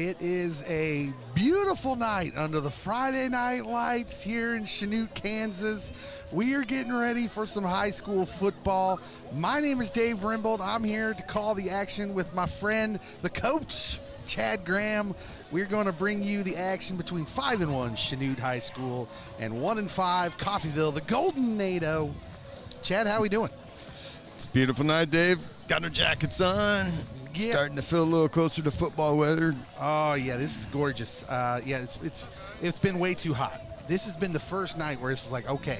It is a beautiful night under the Friday night lights here in Chanute, Kansas. We are getting ready for some high school football. My name is Dave Rimbold. I'm here to call the action with my friend, the coach, Chad Graham. We're going to bring you the action between 5-1 Chanute High School and 1-5 Coffeyville, the Golden NATO. Chad, how we doing? It's a beautiful night, Dave. Got our jackets on. Yeah. Starting to feel a little closer to football weather. Oh yeah, this is gorgeous. It's been way too hot. This has been the first night where it's like, okay,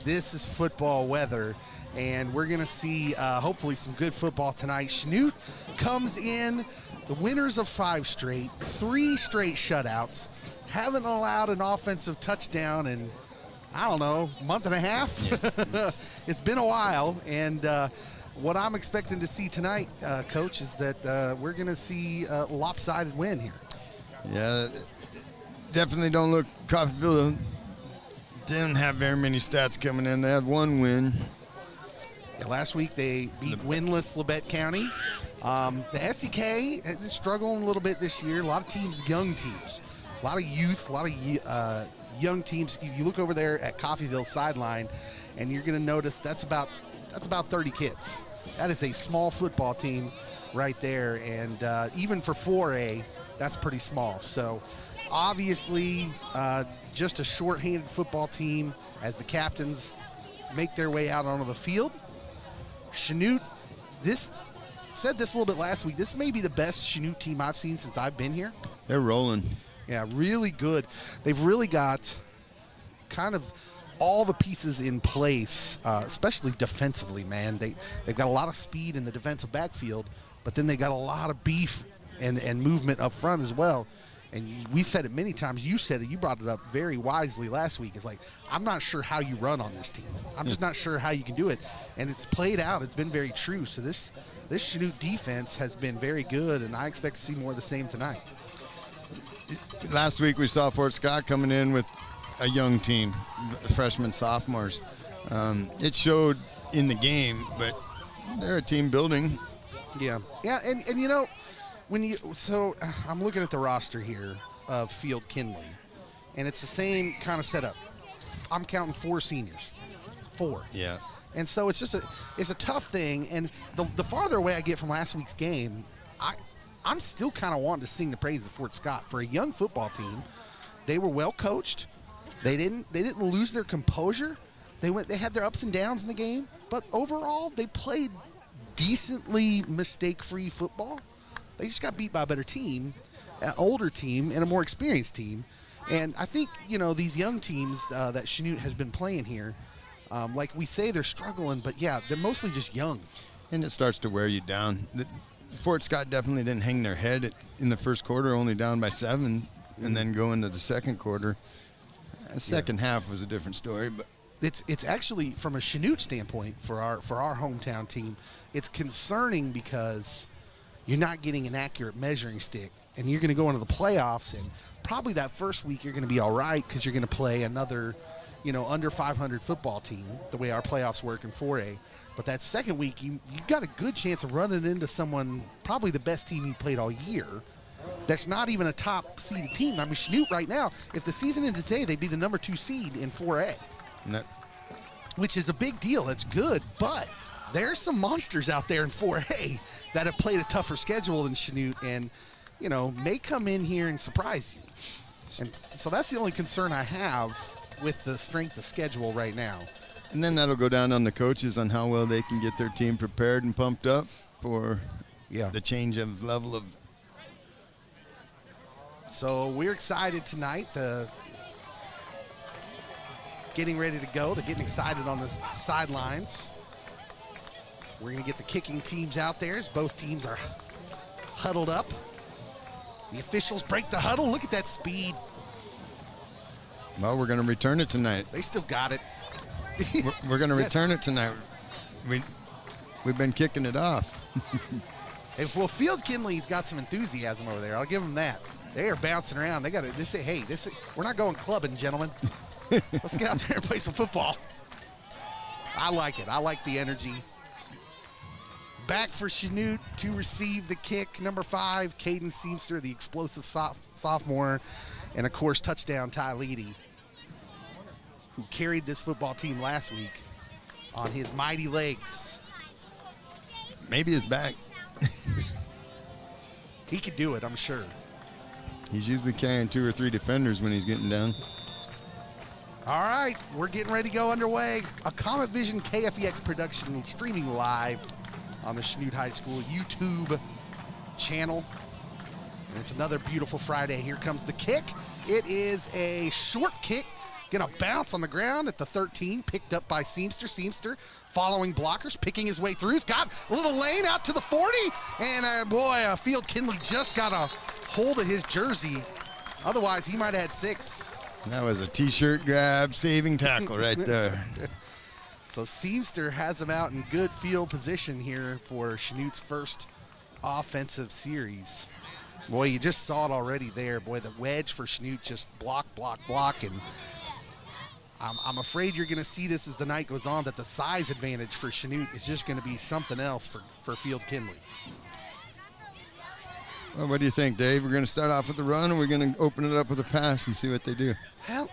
this is football weather, and we're gonna see hopefully some good football tonight. Chanute comes in the winners of 5 straight, 3 straight shutouts, haven't allowed an offensive touchdown in, I don't know, month and a half. Yeah. It's been a while, and what I'm expecting to see tonight, Coach, is that we're going to see a lopsided win here. Yeah, definitely don't look. Coffeyville didn't have very many stats coming in. They had 1 win. Yeah, last week they beat winless Labette County. The SEK is struggling a little bit this year. A lot of teams, young teams, a lot of youth, a lot of young teams. You look over there at Coffeyville sideline, and you're going to notice that's about 30 kids. That is a small football team right there, and even for 4A, that's pretty small. So obviously just a short-handed football team as the captains make their way out onto the field. Chanute, said this a little bit last week, this may be the best Chanute team I've seen since I've been here. They're rolling. Yeah, really good. They've really got kind of all the pieces in place, especially defensively, man. They've got a lot of speed in the defensive backfield, but then they got a lot of beef and movement up front as well. And we said it many times. You said it. You brought it up very wisely last week. It's like, I'm not sure how you run on this team. I'm just not sure how you can do it. And it's played out. It's been very true. So this Chanute defense has been very good, and I expect to see more of the same tonight. Last week we saw Fort Scott coming in with a young team, freshmen, sophomores. It showed in the game, but they're a team building. Yeah, and you know, so I'm looking at the roster here of Field Kindley, and it's the same kind of setup. I'm counting 4 seniors, 4. Yeah. And so it's a tough thing, and the farther away I get from last week's game, I'm still kind of wanting to sing the praises of Fort Scott. For a young football team, they were well coached. They didn't lose their composure. They had their ups and downs in the game, but overall they played decently mistake-free football. They just got beat by a better team, an older team, and a more experienced team. And I think, you know, these young teams that Chanute has been playing here, like we say, they're struggling, but yeah, they're mostly just young. And it starts to wear you down. Fort Scott definitely didn't hang their head in the first quarter, only down by 7, and then go into the second quarter. The second half was a different story, but it's actually, from a Chanute standpoint, for our hometown team, it's concerning because you're not getting an accurate measuring stick, and you're going to go into the playoffs, and probably that first week you're going to be all right because you're going to play another, you know, under 500 football team, the way our playoffs work in 4A. But that second week, you got a good chance of running into someone, probably the best team you played all year, that's not even a top-seeded team. I mean, Chanute right now, if the season ended today, they'd be the number 2 seed in 4A, which is a big deal. That's good, but there's some monsters out there in 4A that have played a tougher schedule than Chanute and, you know, may come in here and surprise you. And so that's the only concern I have with the strength of schedule right now. And then that'll go down on the coaches on how well they can get their team prepared and pumped up for the change of level of. So we're excited tonight. Getting ready to go. They're getting excited on the sidelines. We're going to get the kicking teams out there as both teams are huddled up. The officials break the huddle. Look at that speed. Well, we're going to return it tonight. They still got it. We're going to return it tonight. We've been kicking it off. Well, Field Kindley's got some enthusiasm over there. I'll give them that. They are bouncing around. They say, hey, we're not going clubbing, gentlemen. Let's get out there and play some football. I like it. I like the energy. Back for Chanute to receive the kick. Number 5, Caden Seamster, the explosive sophomore. And, of course, touchdown Ty Leedy, who carried this football team last week on his mighty legs. Maybe his back. He could do it, I'm sure. He's usually carrying 2 or 3 defenders when he's getting down. All right, we're getting ready to go underway. A Comet Vision KFEX production streaming live on the Chanute High School YouTube channel. And it's another beautiful Friday. Here comes the kick. It is a short kick. Gonna bounce on the ground at the 13, picked up by Seamster. Seamster following blockers, picking his way through. He's got a little lane out to the 40, and Field Kindley just got a hold of his jersey. Otherwise, he might have had 6. That was a T-shirt grab, saving tackle right there. So Seamster has him out in good field position here for Chanute's first offensive series. Boy, you just saw it already there. Boy, the wedge for Chanute just block. And I'm afraid you're going to see this as the night goes on, that the size advantage for Chanute is just going to be something else for Field Kindley. Well, what do you think, Dave? We're going to start off with the run, or we're going to open it up with a pass and see what they do? Well,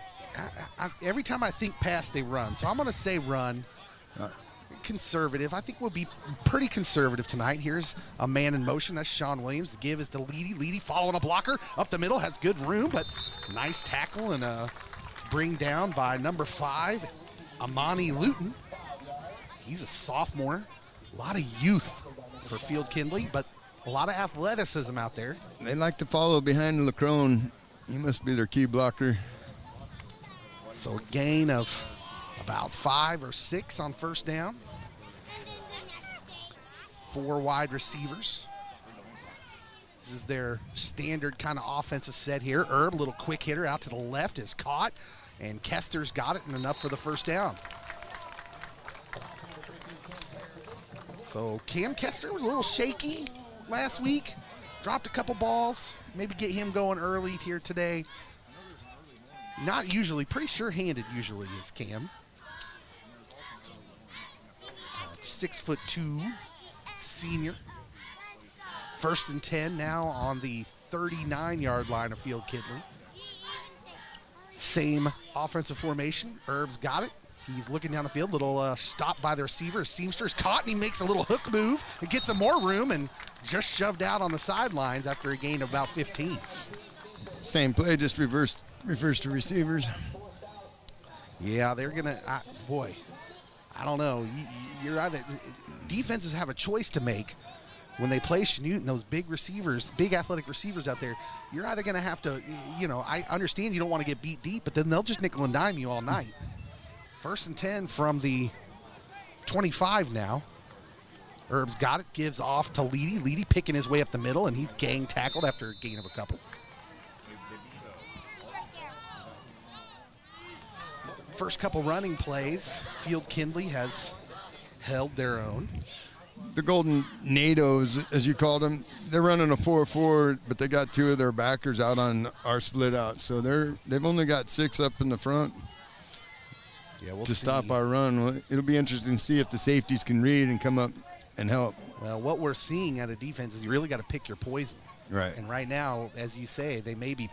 every time I think pass, they run. So I'm going to say run. Conservative. I think we'll be pretty conservative tonight. Here's a man in motion. That's Sean Williams. The give is to Leedy. Leedy following a blocker. Up the middle. Has good room, but nice tackle and a bring down by number 5, Amani Luton. He's a sophomore. A lot of youth for Field Kindley, but a lot of athleticism out there. They like to follow behind the Lacrone. He must be their key blocker. So a gain of about 5 or 6 on first down. 4 wide receivers. This is their standard kind of offensive set here. Herb, little quick hitter out to the left, is caught, and Kester's got it, and enough for the first down. So Cam Kester was a little shaky last week. Dropped a couple balls. Maybe get him going early here today. Not usually, pretty sure-handed usually is Cam. 6'2" senior. 1st and 10 now on the 39-yard line of Field Kindley. Same offensive formation. Herb's got it. He's looking down the field. Little stop by the receiver. Seamster's caught, and he makes a little hook move. It gets him more room and just shoved out on the sidelines after a gain of about 15. Same play, just reverse to receivers. Yeah, they're going to, I don't know. You're either, defenses have a choice to make when they play Chanute and those big receivers, big athletic receivers out there. You're either going to have to, I understand you don't want to get beat deep, but then they'll just nickel and dime you all night. 1st and 10 from the 25 now. Herb's got it, gives off to Leedy. Leedy picking his way up the middle, and he's gang tackled after a gain of a couple. First couple running plays, Field Kindley has held their own. The Golden NATOs, as you called them, they're running a 4-4, but they got 2 of their backers out on our split out. So they've only got 6 up in the front. Yeah, we'll to see. Stop our run. Well, it'll be interesting to see if the safeties can read and come up and help. Well, what we're seeing out of defense is you really got to pick your poison. Right. And right now, as you say, they may be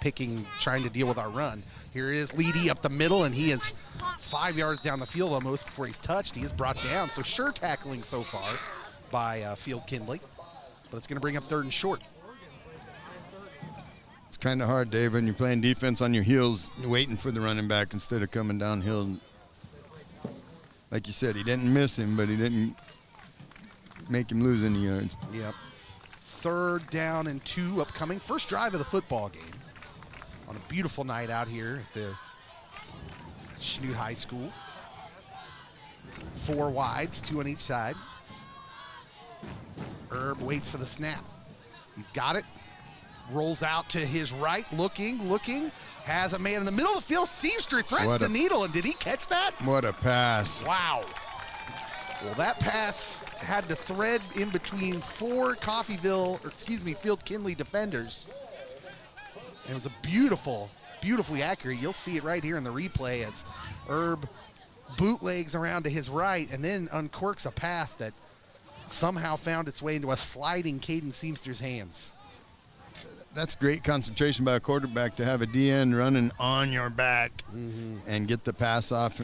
trying to deal with our run. Here is Leedy up the middle, and he is 5 yards down the field almost before he's touched. He is brought down. So sure tackling so far by Field Kindley, but it's going to bring up 3rd and short. It's kind of hard, Dave, when you're playing defense on your heels, waiting for the running back instead of coming downhill. Like you said, he didn't miss him, but he didn't make him lose any yards. Yep. 3rd down and 2 upcoming. First drive of the football game on a beautiful night out here at the Chanute High School. 4 wides, 2 on each side. Herb waits for the snap. He's got it. Rolls out to his right, looking. Has a man in the middle of the field. Seamster threads the needle, and did he catch that? What a pass. Wow. Well, that pass had to thread in between 4 Field Kindley defenders. And it was a beautifully accurate. You'll see it right here in the replay as Herb bootlegs around to his right and then uncorks a pass that somehow found its way into a sliding Caden Seamster's hands. That's great concentration by a quarterback to have a DN running on your back and get the pass off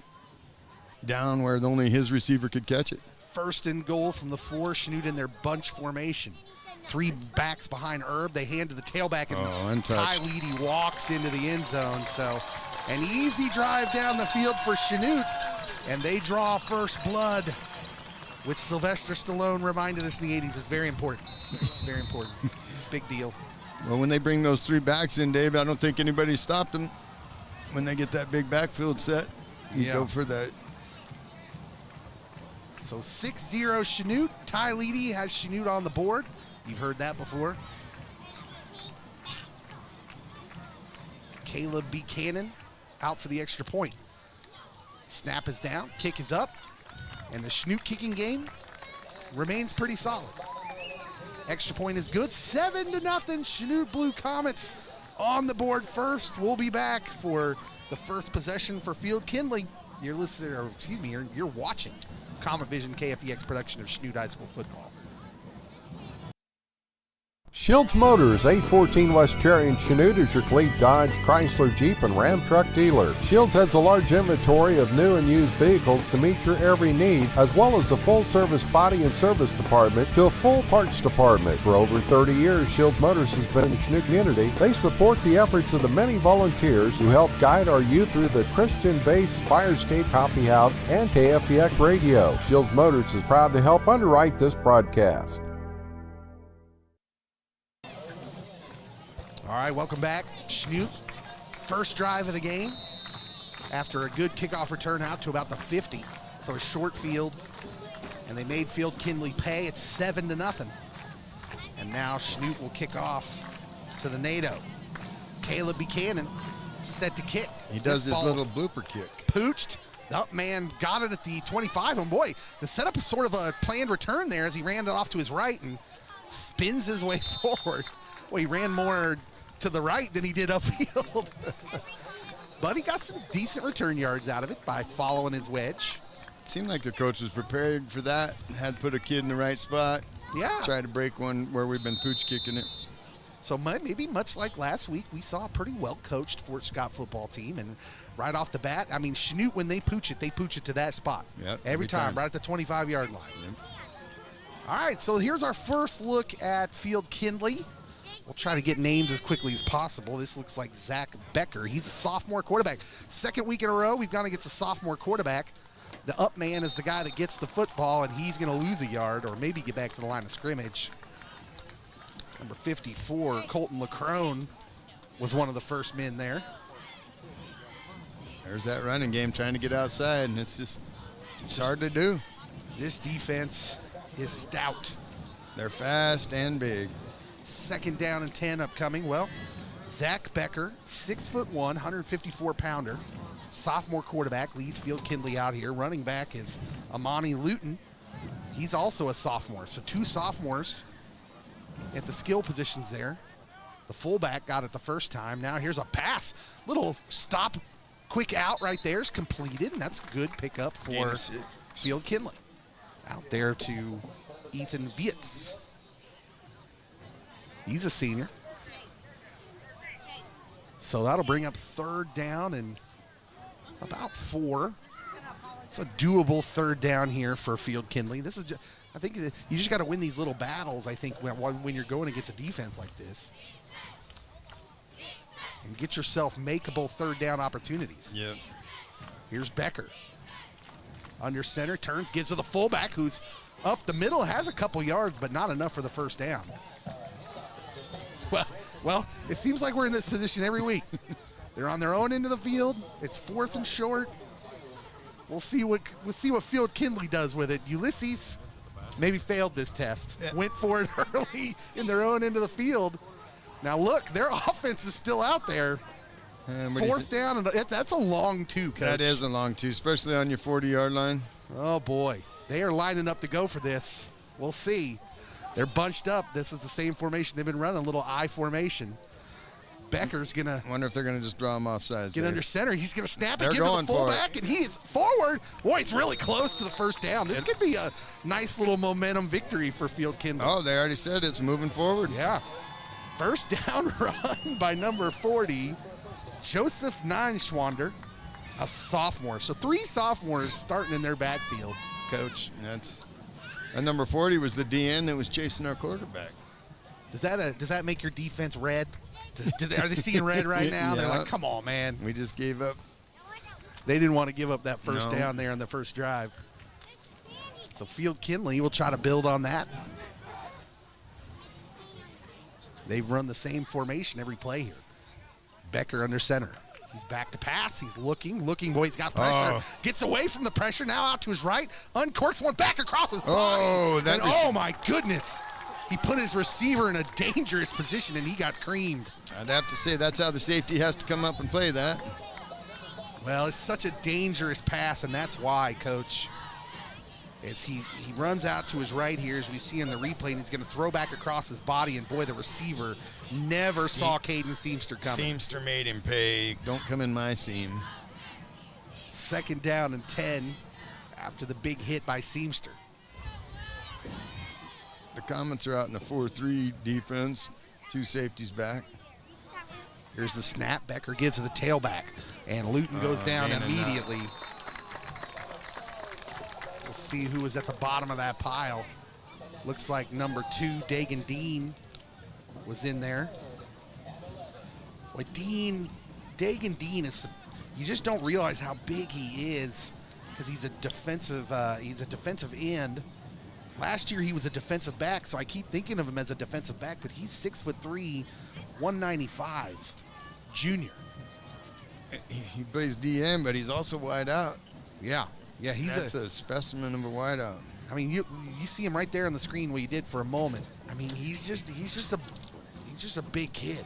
down where only his receiver could catch it. First and goal from the 4, Chanute in their bunch formation. 3 backs behind Herb. They hand to the tailback, and Ty Leedy walks into the end zone. So an easy drive down the field for Chanute, and they draw first blood, which Sylvester Stallone reminded us in the 80s is very important. It's very important. It's a big deal. Well, when they bring those 3 backs in, Dave, I don't think anybody stopped them. When they get that big backfield set, you go for that. So 6-0 Chanute. Ty Leedy has Chanute on the board. You've heard that before. Caleb Buchanan out for the extra point. Snap is down, kick is up, and the Chanute kicking game remains pretty solid. Extra point is good. 7-0. Chanute Blue Comets on the board first. We'll be back for the first possession for Field Kindley. You're listening, or excuse me, you're watching Comet Vision KFEX production of Chanute High School football. Shields Motors, 814 West Cherry in Chanute is your complete Dodge, Chrysler, Jeep, and Ram truck dealer. Shields has a large inventory of new and used vehicles to meet your every need, as well as a full-service body and service department to a full parts department. For over 30 years, Shields Motors has been in the Chanute community. They support the efforts of the many volunteers who help guide our youth through the Christian-based Fire State Coffee House and KFEX Radio. Shields Motors is proud to help underwrite this broadcast. All right, welcome back. Chanute, first drive of the game after a good kickoff return out to about the 50. So a short field, and they made Field Kindley pay. It's 7-0. And now Chanute will kick off to the NATO. Caleb Buchanan set to kick. He does this little blooper kick. Pooched. The up man got it at the 25. And boy, the setup is sort of a planned return there as he ran it off to his right and spins his way forward. Well, he ran more to the right than he did upfield. But he got some decent return yards out of it by following his wedge. It seemed like the coach was prepared for that, had to put a kid in the right spot. Yeah. Try to break one where we've been pooch kicking it. So maybe much like last week, we saw a pretty well-coached Fort Scott football team. And right off the bat, I mean, Chanute, when they pooch it to that spot. Yep, every time, right at the 25-yard line. Yep. All right, so here's our first look at Field Kindley. We'll try to get names as quickly as possible. This looks like Zach Becker. He's a sophomore quarterback. Second week in a row, we've gone against a sophomore quarterback. The up man is the guy that gets the football, and he's going to lose a yard or maybe get back to the line of scrimmage. Number 54, Colton Lacrone, was one of the first men there. There's that running game trying to get outside, and it's hard to do. This defense is stout. They're fast and big. 2nd down and 10 upcoming. Well, Zach Becker, 6'1", 154-pounder, sophomore quarterback, leads Field Kindley out here. Running back is Amani Luton. He's also a sophomore. So 2 sophomores at the skill positions there. The fullback got it the first time. Now here's a pass. Little stop, quick out right there is completed, and that's a good pickup for Field Kindley. Out there to Ethan Vietz. He's a senior. So that'll bring up 3rd down and about 4. It's a doable 3rd down here for Field Kindley. This is just, I think you just got to win these little battles, I think, when you're going against a defense like this. And get yourself makeable 3rd down opportunities. Yep. Here's Becker. Under center, turns, gives to the fullback, who's up the middle, has a couple yards, but not enough for the first down. Well, it seems like we're in this position every week. They're on their own end of the field. It's 4th and short. We'll see what Field Kindley does with it. Ulysses maybe failed this test. Yeah. Went for it early in their own end of the field. Now look, their offense is still out there. 4th down, and that's a long 2, Coach. That is a long 2, especially on your 40-yard line. Oh boy, they are lining up to go for this. We'll see. They're bunched up. This is the same formation they've been running, a little I formation. Becker's going to Wonder if they're going to just draw him offsides. get under center. He's going to snap They're and give to the going for fullback, and he is forward. Boy, it's really close to the first down. This could be a nice little momentum victory for Field Kindley. Oh, they already said it's moving forward. Yeah. First down run by number 40, Joseph Neinschwander, a sophomore. So 3 sophomores starting in their backfield, Coach. And number 40 was the DN that was chasing our quarterback. Does that make your defense red? Are they seeing red right now? Yeah. They're like, come on, man. We just gave up. They didn't want to give up that first down there on the first drive. So Field Kindley will try to build on that. They've run the same formation every play here. Becker under center. He's back to pass. He's looking. Boy, he's got pressure. Oh. Gets away from the pressure. Now out to his right. Uncorks one back across his body. Oh, my goodness. He put his receiver in a dangerous position, and he got creamed. I'd have to say that's how the safety has to come up and play that. Well, it's such a dangerous pass, and that's why, Coach. As he runs out to his right here, as we see in the replay, and he's going to throw back across his body, and boy, the receiver never saw Caden Seamster coming. Seamster made him pay. Don't come in my seam. 2nd down and 10 after the big hit by Seamster. The Comets are out in a 4-3 defense. 2 safeties back. Here's the snap. Becker gives to the tailback, and Luton goes down immediately. We'll see who was at the bottom of that pile. Looks like number 2, Dagan Dean, was in there. Boy, Dagan Dean is, you just don't realize how big he is because he's a defensive end. Last year he was a defensive back, so I keep thinking of him as a defensive back, but he's 6'3", 195, junior. He plays DN, but he's also wide out. Yeah, That's a specimen of a wide out. I mean, you see him right there on the screen what he did for a moment. I mean, he's just a big kid.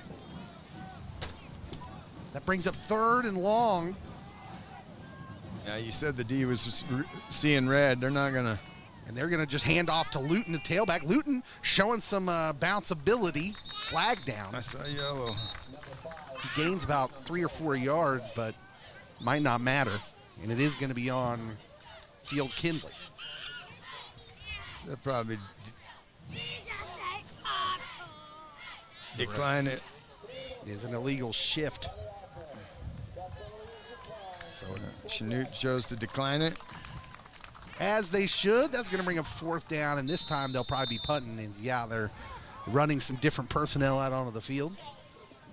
That brings up 3rd and long. Yeah, you said the D was seeing red. They're not gonna. And they're going to just hand off to Luton, the tailback. Luton showing some bounceability. Flag down. I saw yellow. He gains about 3 or 4 yards, but might not matter. And it is going to be on Field Kindley. They'll probably decline it. It is an illegal shift. So Chanute chose to decline it. as they should. That's going to bring up 4th down, and this time they'll probably be punting. And yeah, they're running some different personnel out onto the field.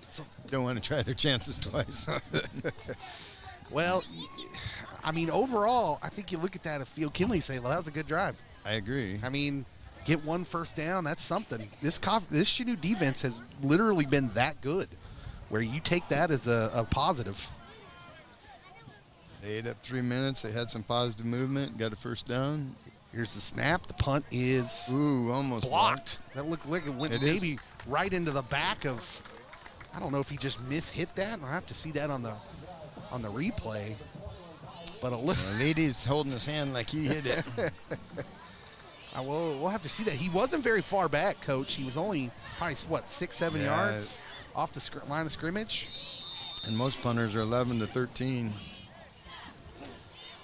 So don't want to try their chances twice. Well, I mean, overall, I think you look at that at Field Kindley and say, well, that was a good drive. I agree. I mean, get 1 first down, that's something. This Chanute defense has literally been that good, where you take that as a positive. They ate up 3 minutes. They had some positive movement. Got a first down. Here's the snap. The punt is Almost blocked. That looked like it went maybe right into the back of. I don't know if he just mishit that. I'll have to see that on the replay. But a little. Lady's holding his hand like he hit it. We'll have to see that. He wasn't very far back, Coach. He was only probably 6-7 yards off the line of scrimmage. And most punters are 11 to 13.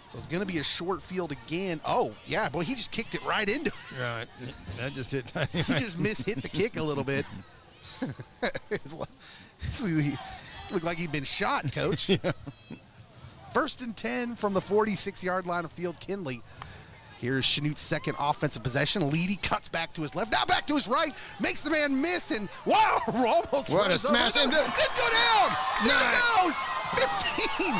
So it's going to be a short field again. Oh, yeah, boy, he just kicked it right into it. Right. That just hit. He just mishit the kick a little bit. He looked like he'd been shot, Coach. Yeah. 1st and 10 from the 46-yard line of Field Kindley. Here's Chanute's second offensive possession. Leedy cuts back to his left, now back to his right, makes the man miss, and wow, almost what a smash. Didn't go down. There it goes. 15.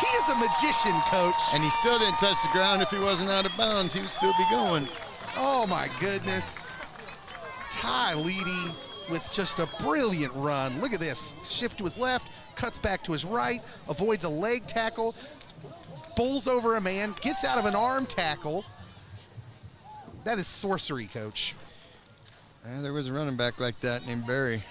He is a magician, Coach. And he still didn't touch the ground. If he wasn't out of bounds, he would still be going. Oh, my goodness. Ty Leedy with just a brilliant run. Look at this. Shift to his left, cuts back to his right, avoids a leg tackle, bowls over a man, gets out of an arm tackle. That is sorcery, Coach. There was a running back like that named Barry.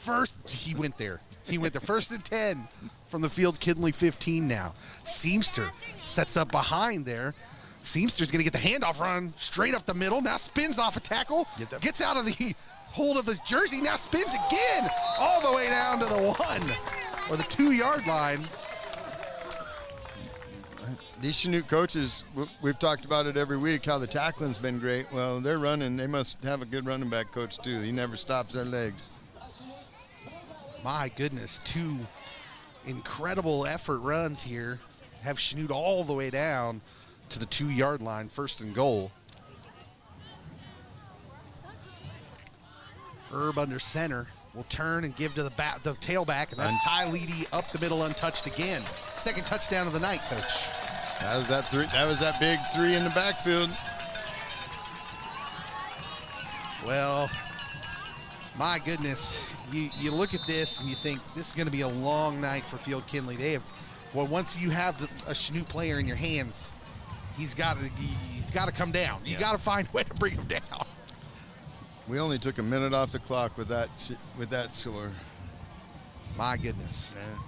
First, he went there. He went to 1st and 10 from the Field Kindley 15 now. Seamster sets up behind there. Seamster's going to get the handoff run straight up the middle. Now spins off a tackle. Gets out of the hold of the jersey, now spins again, all the way down to the 1 or the 2-yard line. These Chanute coaches, we've talked about it every week, how the tackling's been great. Well, they're running. They must have a good running back coach, too. He never stops their legs. My goodness, 2 incredible effort runs here. Have Chanute all the way down to the 2-yard line, 1st and goal. Herb under center will turn and give to the tailback, and that's Ty Leedy up the middle, untouched again. 2nd touchdown of the night, Coach. That was that big 3 in the backfield. Well, my goodness, you look at this and you think this is going to be a long night for Field Kindley. Once you have a Chanute player in your hands, he's got to come down. You got to find a way to bring him down. We only took a minute off the clock with that score. My goodness. Man.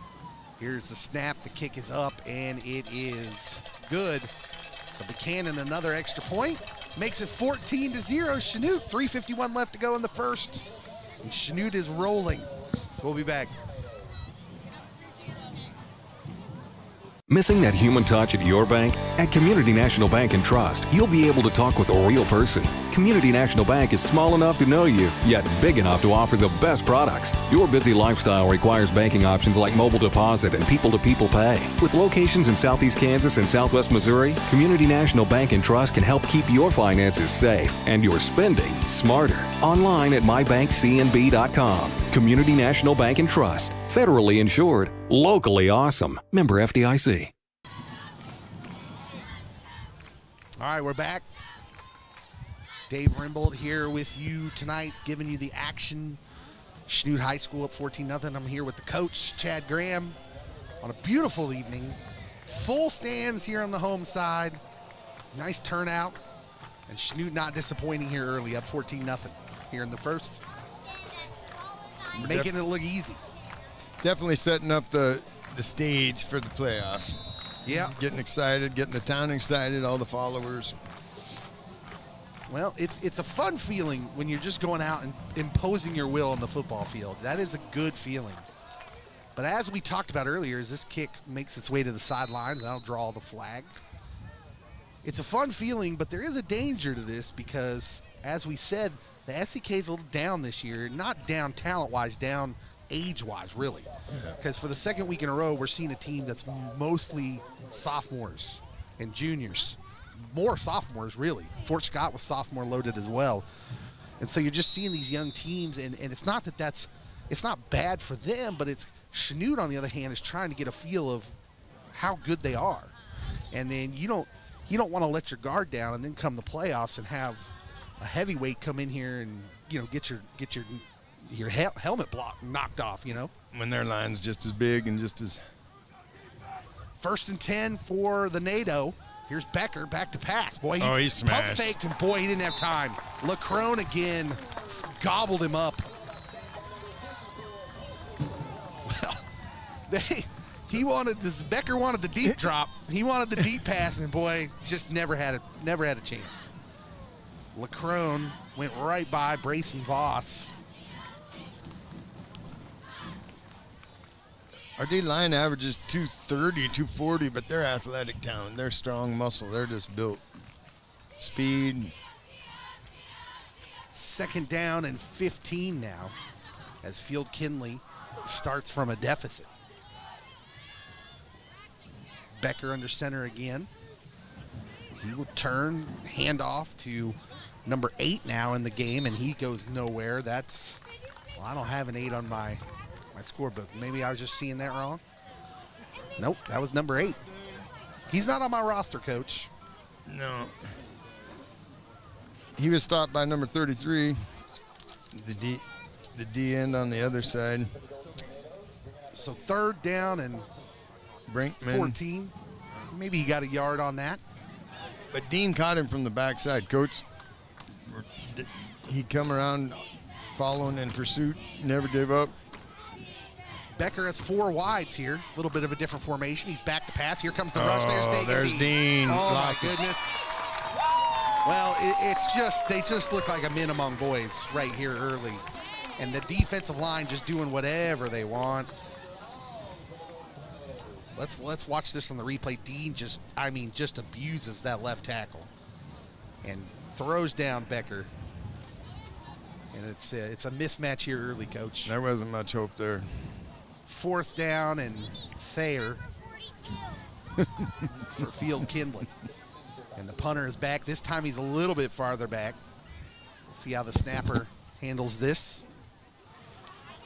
Here's the snap. The kick is up, and it is good. So Buchanan, another extra point, makes it 14-0. Chanute, 3:51 left to go in the first. And Chanute is rolling. We'll be back. Missing that human touch at your bank? At Community National Bank and Trust, you'll be able to talk with a real person. Community National Bank is small enough to know you, yet big enough to offer the best products. Your busy lifestyle requires banking options like mobile deposit and people-to-people pay. With locations in Southeast Kansas and Southwest Missouri, Community National Bank and Trust can help keep your finances safe and your spending smarter. Online at mybankcnb.com. Community National Bank and Trust. Federally insured. Locally awesome. Member FDIC. All right, we're back. Dave Rimbold here with you tonight, giving you the action. Chanute High School up 14-0. I'm here with the coach, Chad Graham, on a beautiful evening. Full stands here on the home side. Nice turnout. And Chanute not disappointing here early, up 14-0 here in the first. Making it look easy. Definitely setting up the stage for the playoffs. Yeah. Getting excited, getting the town excited, all the followers. Well, it's a fun feeling when you're just going out and imposing your will on the football field. That is a good feeling. But as we talked about earlier, as this kick makes its way to the sidelines, and I'll draw the flag. It's a fun feeling, but there is a danger to this because, as we said, the SEK is a little down this year. Not down talent-wise, down age-wise, really. Because for the second week in a row, we're seeing a team that's mostly sophomores and juniors. More sophomores, really. Fort Scott was sophomore loaded as well. And so you're just seeing these young teams, and it's not that it's not bad for them, but it's Chanute, on the other hand, is trying to get a feel of how good they are. And then you don't want to let your guard down and then come the playoffs and have a heavyweight come in here and, get your helmet block knocked off, When their line's just as big and just as... 1st and 10 for the NATO. Here's Becker, back to pass. Boy, he he's smashed. pump faked, and boy, he didn't have time. LaCrone again gobbled him up. Well, Becker wanted the deep drop. He wanted the deep pass, and boy, just never had a chance. LaCrone went right by Brayson Voss. Our D-line averages 230, 240, but they're athletic talent. They're strong muscle. They're just built. Speed. 2nd down and 15 now as Field Kindley starts from a deficit. Becker under center again. He will turn, hand off to number 8 now in the game, and he goes nowhere. I don't have an 8 on my scorebook. Maybe I was just seeing that wrong. Nope, that was number 8. He's not on my roster, Coach. No. He was stopped by number 33, the D end on the other side. So 3rd down and Brinkman. 14. Maybe he got a yard on that. But Dean caught him from the backside. Coach, he'd come around following in pursuit, never gave up. Becker has 4 wides here. A little bit of a different formation. He's back to pass. Here comes the rush. There's Dean. Oh, Lost my it. goodness. Well, it's just, they just look like a men among boys right here early. And the defensive line just doing whatever they want. Let's watch this on the replay. Dean just abuses that left tackle and throws down Becker. And it's a mismatch here early, Coach. There wasn't much hope there. 4th down and Thayer for Field Kindley. And the punter is back. This time he's a little bit farther back. See how the snapper handles this.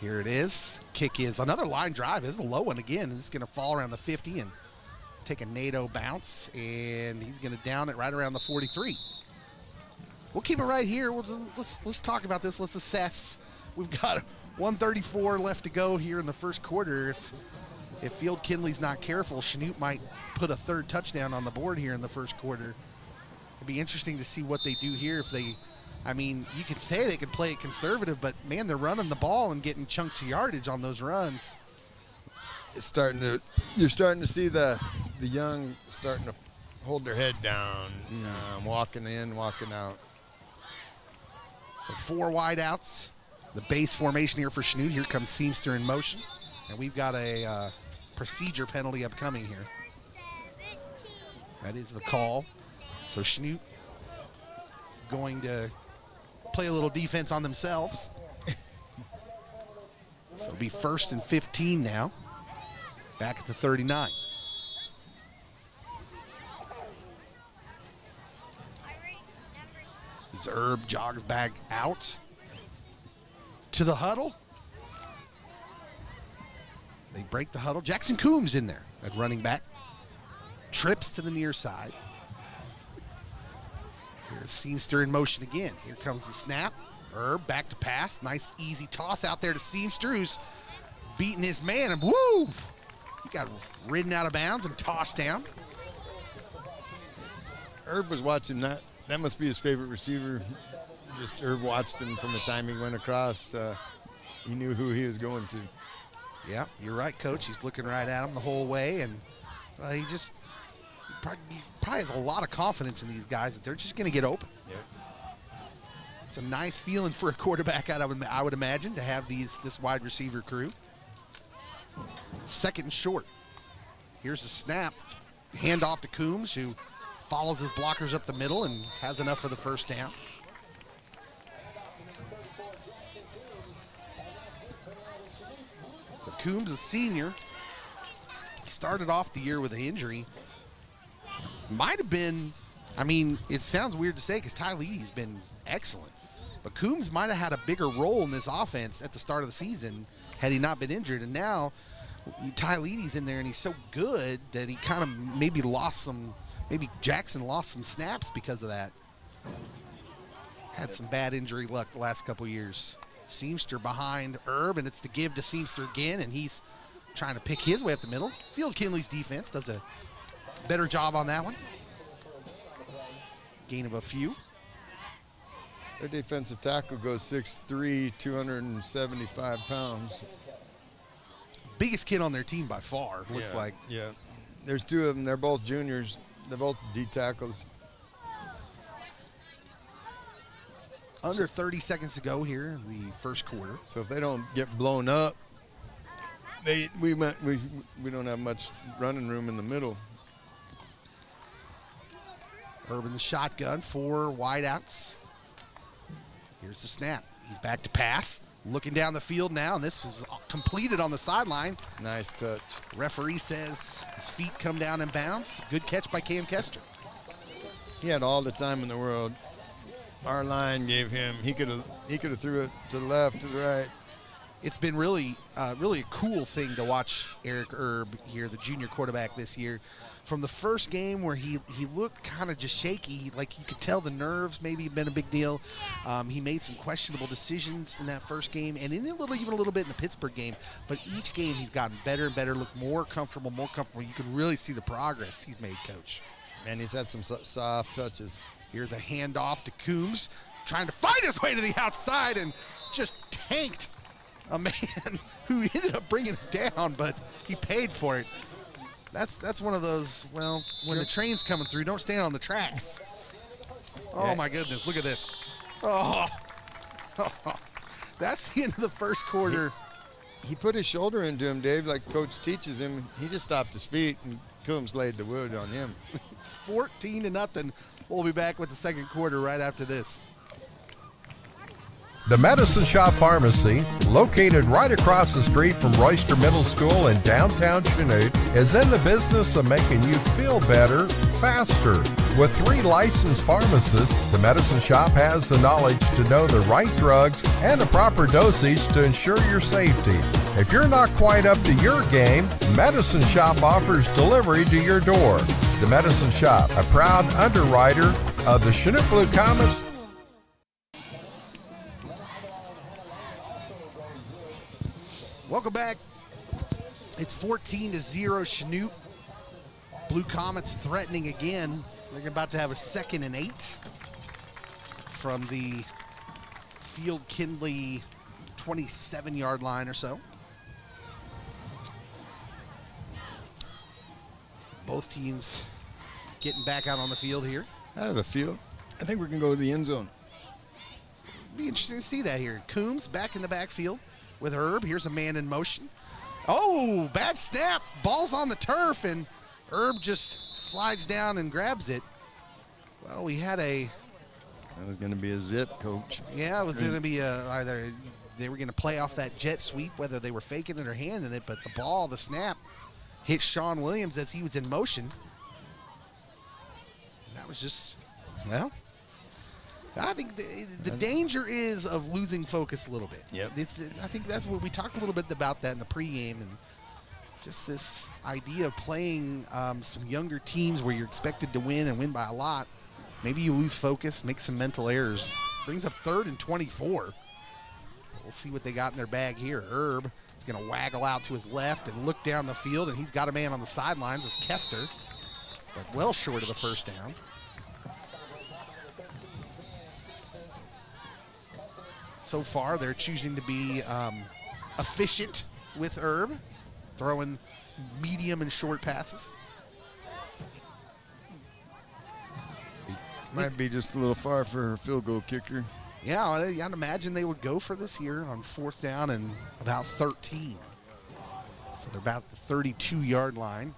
Here it is. Kick is another line drive. This is a low one again. And it's going to fall around the 50 and take a NATO bounce. And he's going to down it right around the 43. We'll keep it right here. Let's talk about this. Let's assess. We've got 1:34 left to go here in the first quarter. If Field Kindley's not careful, Chanute might put a 3rd touchdown on the board here in the first quarter. It'd be interesting to see what they do here. You could say they could play it conservative, but man, they're running the ball and getting chunks of yardage on those runs. You're starting to see the young starting to hold their head down, walking in, walking out. So 4 wide outs. The base formation here for Chanute. Here comes Seamster in motion. And we've got a procedure penalty upcoming here. That is the call. So Chanute going to play a little defense on themselves. So it'll be 1st and 15 now. Back at the 39. As Herb jogs back out to the huddle. They break the huddle. Jackson Coombs in there at running back. Trips to the near side. Here's Seamster in motion again. Here comes the snap. Herb back to pass. Nice easy toss out there to Seamster, who's beating his man. And woo! He got ridden out of bounds and tossed down. Herb was watching that. That must be his favorite receiver. Just Herb watched him from the time he went across. He knew who he was going to. Yeah, you're right, Coach. He's looking right at him the whole way, and he probably has a lot of confidence in these guys that they're just going to get open. Yeah. It's a nice feeling for a quarterback, I would imagine, to have this wide receiver crew. 2nd and short. Here's the snap. Hand off to Coombs, who follows his blockers up the middle and has enough for the 1st down. So Coombs, a senior, started off the year with an injury. Might have been, it sounds weird to say because Ty Leedy's been excellent. But Coombs might have had a bigger role in this offense at the start of the season had he not been injured. And now Ty Leedy's in there and he's so good that he kind of maybe Jackson lost some snaps because of that. Had some bad injury luck the last couple years. Seamster behind Herb, and it's the give to Seamster again, and he's trying to pick his way up the middle. Field Kindley's defense does a better job on that one. Gain of a few. Their defensive tackle goes 6'3", 275 pounds. Biggest kid on their team by far, looks like. Yeah. There's 2 of them. They're both juniors. They're both D tackles. Under 30 seconds to go here in the first quarter. So if they don't get blown up, we don't have much running room in the middle. Herb in the shotgun, 4 wideouts. Here's the snap. He's back to pass. Looking down the field now, and this was completed on the sideline. Nice touch. Referee says his feet come down in bounds. Good catch by Cam Kester. He had all the time in the world. Our line gave him. He could have threw it to the left, to the right. It's been really a cool thing to watch Eric Herb here, the junior quarterback this year. From the first game where he looked kind of just shaky, like you could tell the nerves maybe had been a big deal. He made some questionable decisions in that first game and even a little bit in the Pittsburgh game. But each game he's gotten better and better, looked more comfortable. You can really see the progress he's made, Coach. And he's had some soft touches. Here's a handoff to Coombs, trying to fight his way to the outside and just tanked a man who ended up bringing it down, but he paid for it. That's one of those, when the train's coming through, don't stand on the tracks. Oh, my goodness. Look at this. Oh. That's the end of the first quarter. He put his shoulder into him, Dave, like Coach teaches him. He just stopped his feet, and Coombs laid the wood on him. 14-0. We'll be back with the second quarter right after this. The Medicine Shop Pharmacy, located right across the street from Royster Middle School in downtown Chanute, is in the business of making you feel better, faster. With 3 licensed pharmacists, the Medicine Shop has the knowledge to know the right drugs and the proper dosage to ensure your safety. If you're not quite up to your game, Medicine Shop offers delivery to your door. The Medicine Shop, a proud underwriter of the Chanute Blue Comets. Welcome back. It's 14-0 Chanute. Blue Comets threatening again. They're about to have a 2nd and 8 from the field Kindley 27-yard line or so. Both teams getting back out on the field here. I have a feel. I think we're going to go to the end zone. Be interesting to see that here. Coombs back in the backfield with Herb. Here's a man in motion. Oh, bad snap. Ball's on the turf, and Herb just slides down and grabs it. Well, we had a... That was going to be a zip, Coach. Yeah, it was going to be either they were going to play off that jet sweep, whether they were faking it or handing it, but the ball, the snap, hit Sean Williams as he was in motion. That was just, well, I think the danger is of losing focus a little bit. Yep. I think that's what we talked a little bit about that in the pregame, and just this idea of playing some younger teams where you're expected to win and win by a lot. Maybe you lose focus, make some mental errors. Brings up 3rd and 24. So we'll see what they got in their bag here. Herb is going to waggle out to his left and look down the field, and he's got a man on the sidelines as Kester, but well short of the first down. So far, they're choosing to be efficient with Herb, throwing medium and short passes. Might be just a little far for a field goal kicker. Yeah, I'd imagine they would go for this here on 4th down and about 13. So they're about the 32-yard line.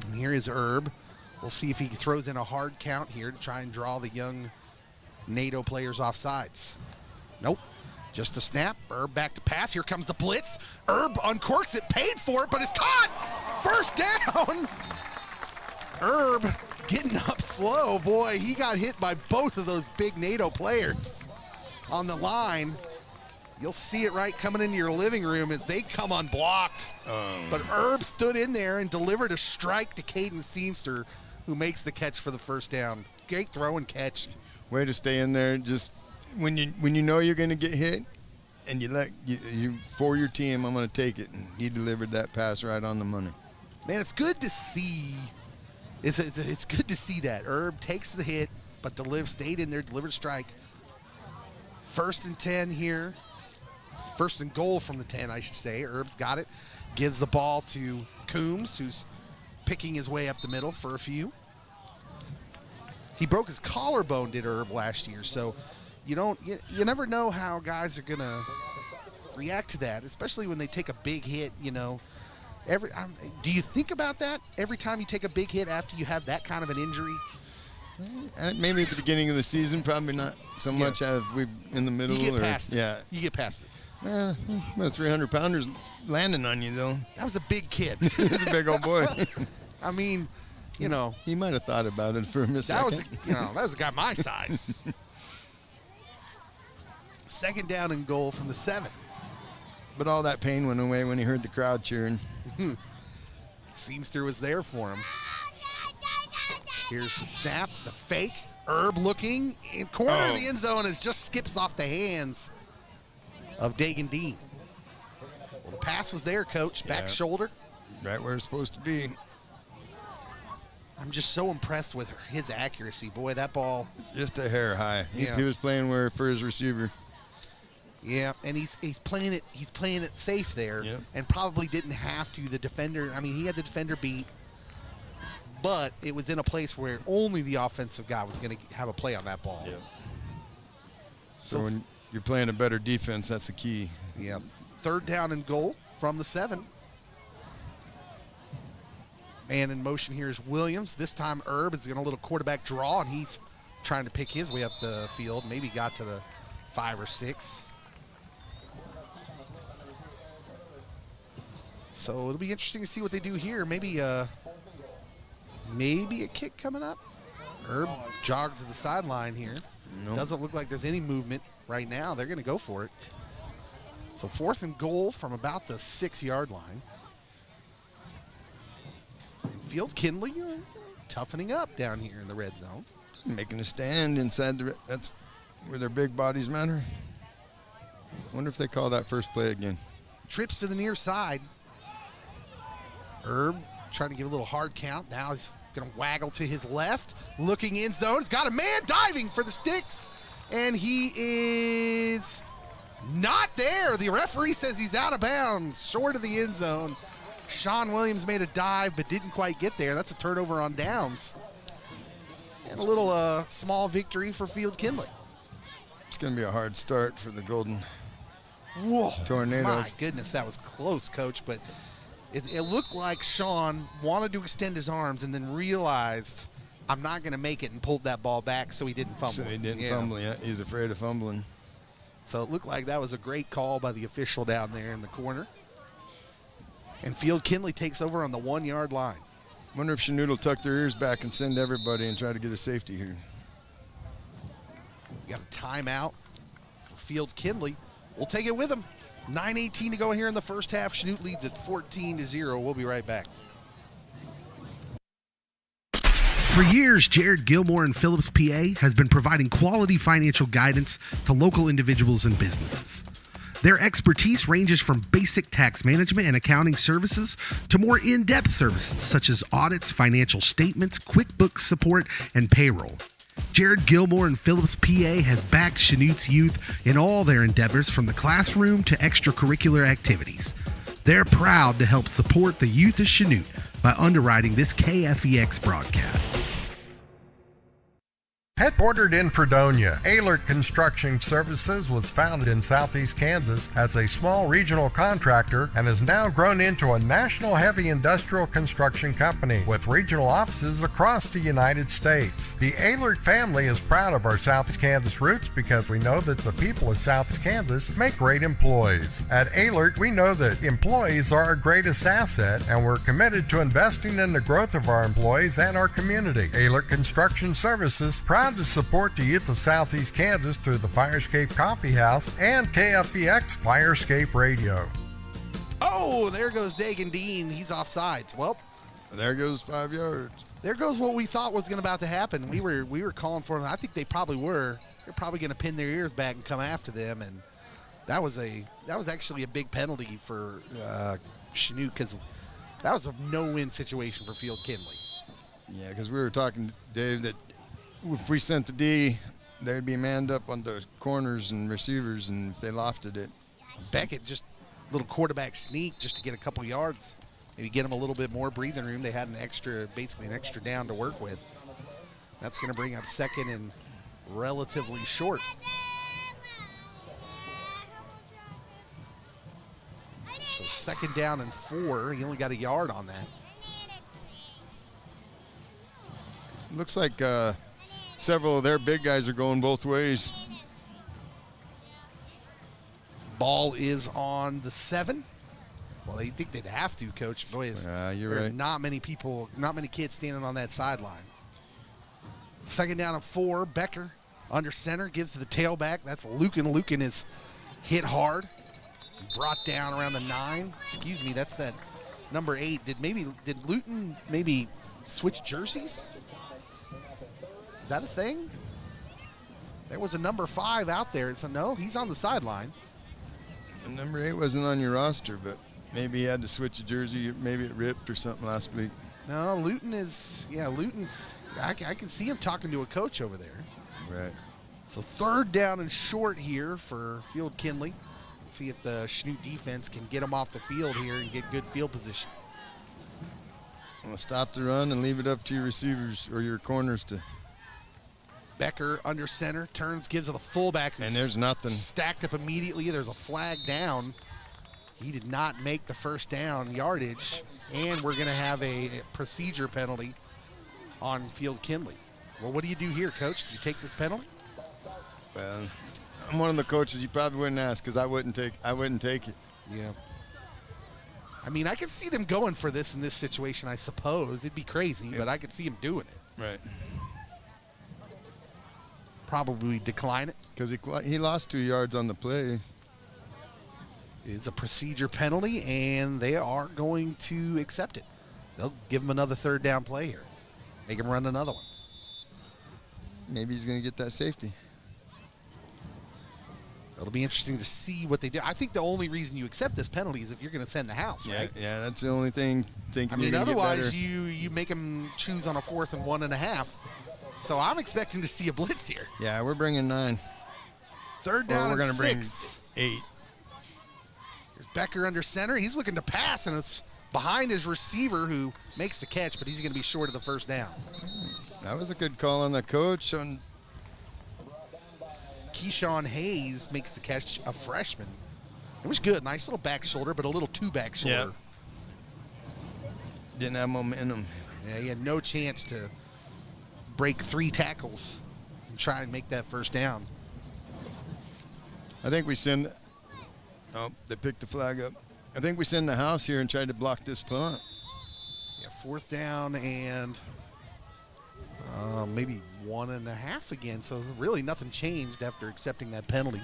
And here is Herb. We'll see if he throws in a hard count here to try and draw the young NATO players off sides. Nope. Just the snap. Herb back to pass. Here comes the blitz. Herb uncorks it, paid for it, but is caught. First down. Herb getting up slow. Boy, he got hit by both of those big NATO players on the line. You'll see it right coming into your living room as they come unblocked. But Herb stood in there and delivered a strike to Caden Seamster, who makes the catch for the first down. Great throw and catch. Way to stay in there. Just when you know you're going to get hit, and you for your team, I'm going to take it. And he delivered that pass right on the money. Man, it's good to see. It's good to see that Herb takes the hit, but stayed in there, delivered a strike. 1st and 10 here. 1st and goal from the 10, I should say. Herb's got it. Gives the ball to Coombs, who's picking his way up the middle for a few. He broke his collarbone, did Herb, last year, so you never know how guys are going to react to that, especially when they take a big hit, you know. Do you think about that every time you take a big hit after you have that kind of an injury? Maybe at the beginning of the season, probably not so much as we in the middle. You get past it. Yeah. You get past it. Well, 300-pounders landing on you, though. That was a big kid. He's a big old boy. I mean, you know. He might have thought about it for a second. That was a guy my size. 2nd down and goal from the 7. But all that pain went away when he heard the crowd cheering. Seamster was there for him. Here's the snap, the fake. Herb looking in corner of the end zone as just skips off the hands of Dagan Dean. Well, the pass was there, Coach. Back shoulder. Right where it's supposed to be. I'm just so impressed with his accuracy. Boy, that ball. Just a hair high. Yeah. He was playing for his receiver. Yeah, and he's playing it safe there, and probably didn't have to. The defender, I mean, he had the defender beat, but it was in a place where only the offensive guy was going to have a play on that ball. Yep. So when you're playing a better defense, that's the key. Yeah, 3rd down and goal from the 7. Man in motion here is Williams. This time Herb is getting a little quarterback draw, and he's trying to pick his way up the field. Maybe got to the 5 or 6. So it'll be interesting to see what they do here. Maybe a kick coming up. Herb jogs to the sideline here. Nope. Doesn't look like there's any movement right now. They're going to go for it. So 4th and goal from about the 6-yard line. Field Kindley toughening up down here in the red zone. Making a stand inside that's where their big bodies matter. Wonder if they call that first play again. Trips to the near side. Herb trying to get a little hard count. Now he's going to waggle to his left. Looking in zone. He's got a man diving for the sticks. And he is not there. The referee says he's out of bounds, short of the end zone. Sean Williams made a dive but didn't quite get there. That's a turnover on downs. And a little small victory for Field Kindley. It's going to be a hard start for the Golden Whoa, Tornadoes. My goodness, that was close, Coach. But it looked like Sean wanted to extend his arms and then realized, I'm not going to make it, and pulled that ball back so he didn't fumble. So he didn't fumble yet. He's afraid of fumbling. So it looked like that was a great call by the official down there in the corner. And Field Kindley takes over on the 1-yard line. Wonder if Chanute will tuck their ears back and send everybody and try to get a safety here. Got a timeout for Field Kindley. We'll take it with him. 9:18 to go here in the first half. Chanute leads at 14-0. We'll be right back. For years, Jared Gilmore in Phillips, PA, has been providing quality financial guidance to local individuals and businesses. Their expertise ranges from basic tax management and accounting services to more in-depth services such as audits, financial statements, QuickBooks support, and payroll. Jared Gilmore in Phillips, PA has backed Chanute's youth in all their endeavors from the classroom to extracurricular activities. They're proud to help support the youth of Chanute by underwriting this KFEX broadcast. Headquartered in Fredonia, Ehlert Construction Services was founded in southeast Kansas as a small regional contractor and has now grown into a national heavy industrial construction company with regional offices across the United States. The Ehlert family is proud of our southeast Kansas roots because we know that the people of southeast Kansas make great employees. At Ehlert, we know that employees are our greatest asset, and we're committed to investing in the growth of our employees and our community. Ehlert Construction Services, proud to support the youth of Southeast Kansas through the Firescape Coffee House and KFEX Firescape Radio. Oh, there goes Dagan Dean. He's offsides. Well, There goes 5 yards. there goes what we thought was about to happen. We were calling for them. I think they probably were. They're probably going to pin their ears back and come after them. And that was actually a big penalty for Chanute because that was a no-win situation for Field Kindley. Yeah, because we were talking, Dave, that if we sent the D, they'd be manned up on the corners and receivers, and if they lofted it. Beckett just a little quarterback sneak just to get a couple yards. Maybe get them a little bit more breathing room. They had basically an extra down to work with. That's going to bring up second and relatively short. So 2nd down and 4. He only got a yard on that. Looks like several of their big guys are going both ways. Ball is on the 7. Well, they think they'd have to, Coach. Boy, You're there are right. not many kids standing on that sideline. 2nd down and 4. Becker under center gives to the tailback. That's Lucan. Lucan is hit hard. Brought down around the 9. Excuse me, that's that number 8. Did Luton maybe switch jerseys? Is that a thing? There was a number 5 out there. So no, he's on the sideline. And number 8 wasn't on your roster, but maybe he had to switch a jersey. Maybe it ripped or something last week. No, Luton is, Luton, I can see him talking to a coach over there. Right. So 3rd down and short here for Field Kindley. See if the Chanute defense can get them off the field here and get good field position. We'll stop the run and leave it up to your receivers or your corners to. Becker under center, turns, gives it the fullback. And there's nothing. Stacked up immediately. There's a flag down. He did not make the first down yardage, and we're going to have a procedure penalty on Field Kindley. Well, what do you do here, Coach? Do you take this penalty? Well, I'm one of the coaches you probably wouldn't ask because I wouldn't take it. Yeah. I mean, I could see them going for this in this situation, I suppose. It'd be crazy, but I could see them doing it. Right. Probably decline it. Because he lost 2 yards on the play. It's a procedure penalty, and they are going to accept it. They'll give him another third down play here. Make him run another one. Maybe he's going to get that safety. It'll be interesting to see what they do. I think the only reason you accept this penalty is if you're going to send the house, right? Yeah, that's the only thing. I mean, otherwise you make them choose on a 4th and 1.5. So I'm expecting to see a blitz here. Yeah, we're bringing 9. Third down we're and bring 6. 8. Here's Becker under center. He's looking to pass, and it's behind his receiver who makes the catch, but he's going to be short of the first down. That was a good call on the coach. Keyshawn Hayes makes the catch, a freshman. It was good. Nice little back shoulder, but a little too back shoulder. Yeah. Didn't have momentum. Yeah, he had no chance to break 3 tackles and try and make that first down. I think we send. Oh, they picked the flag up. I think we send the house here and try to block this punt. Yeah, 4th down and maybe 1.5 again. So really nothing changed after accepting that penalty,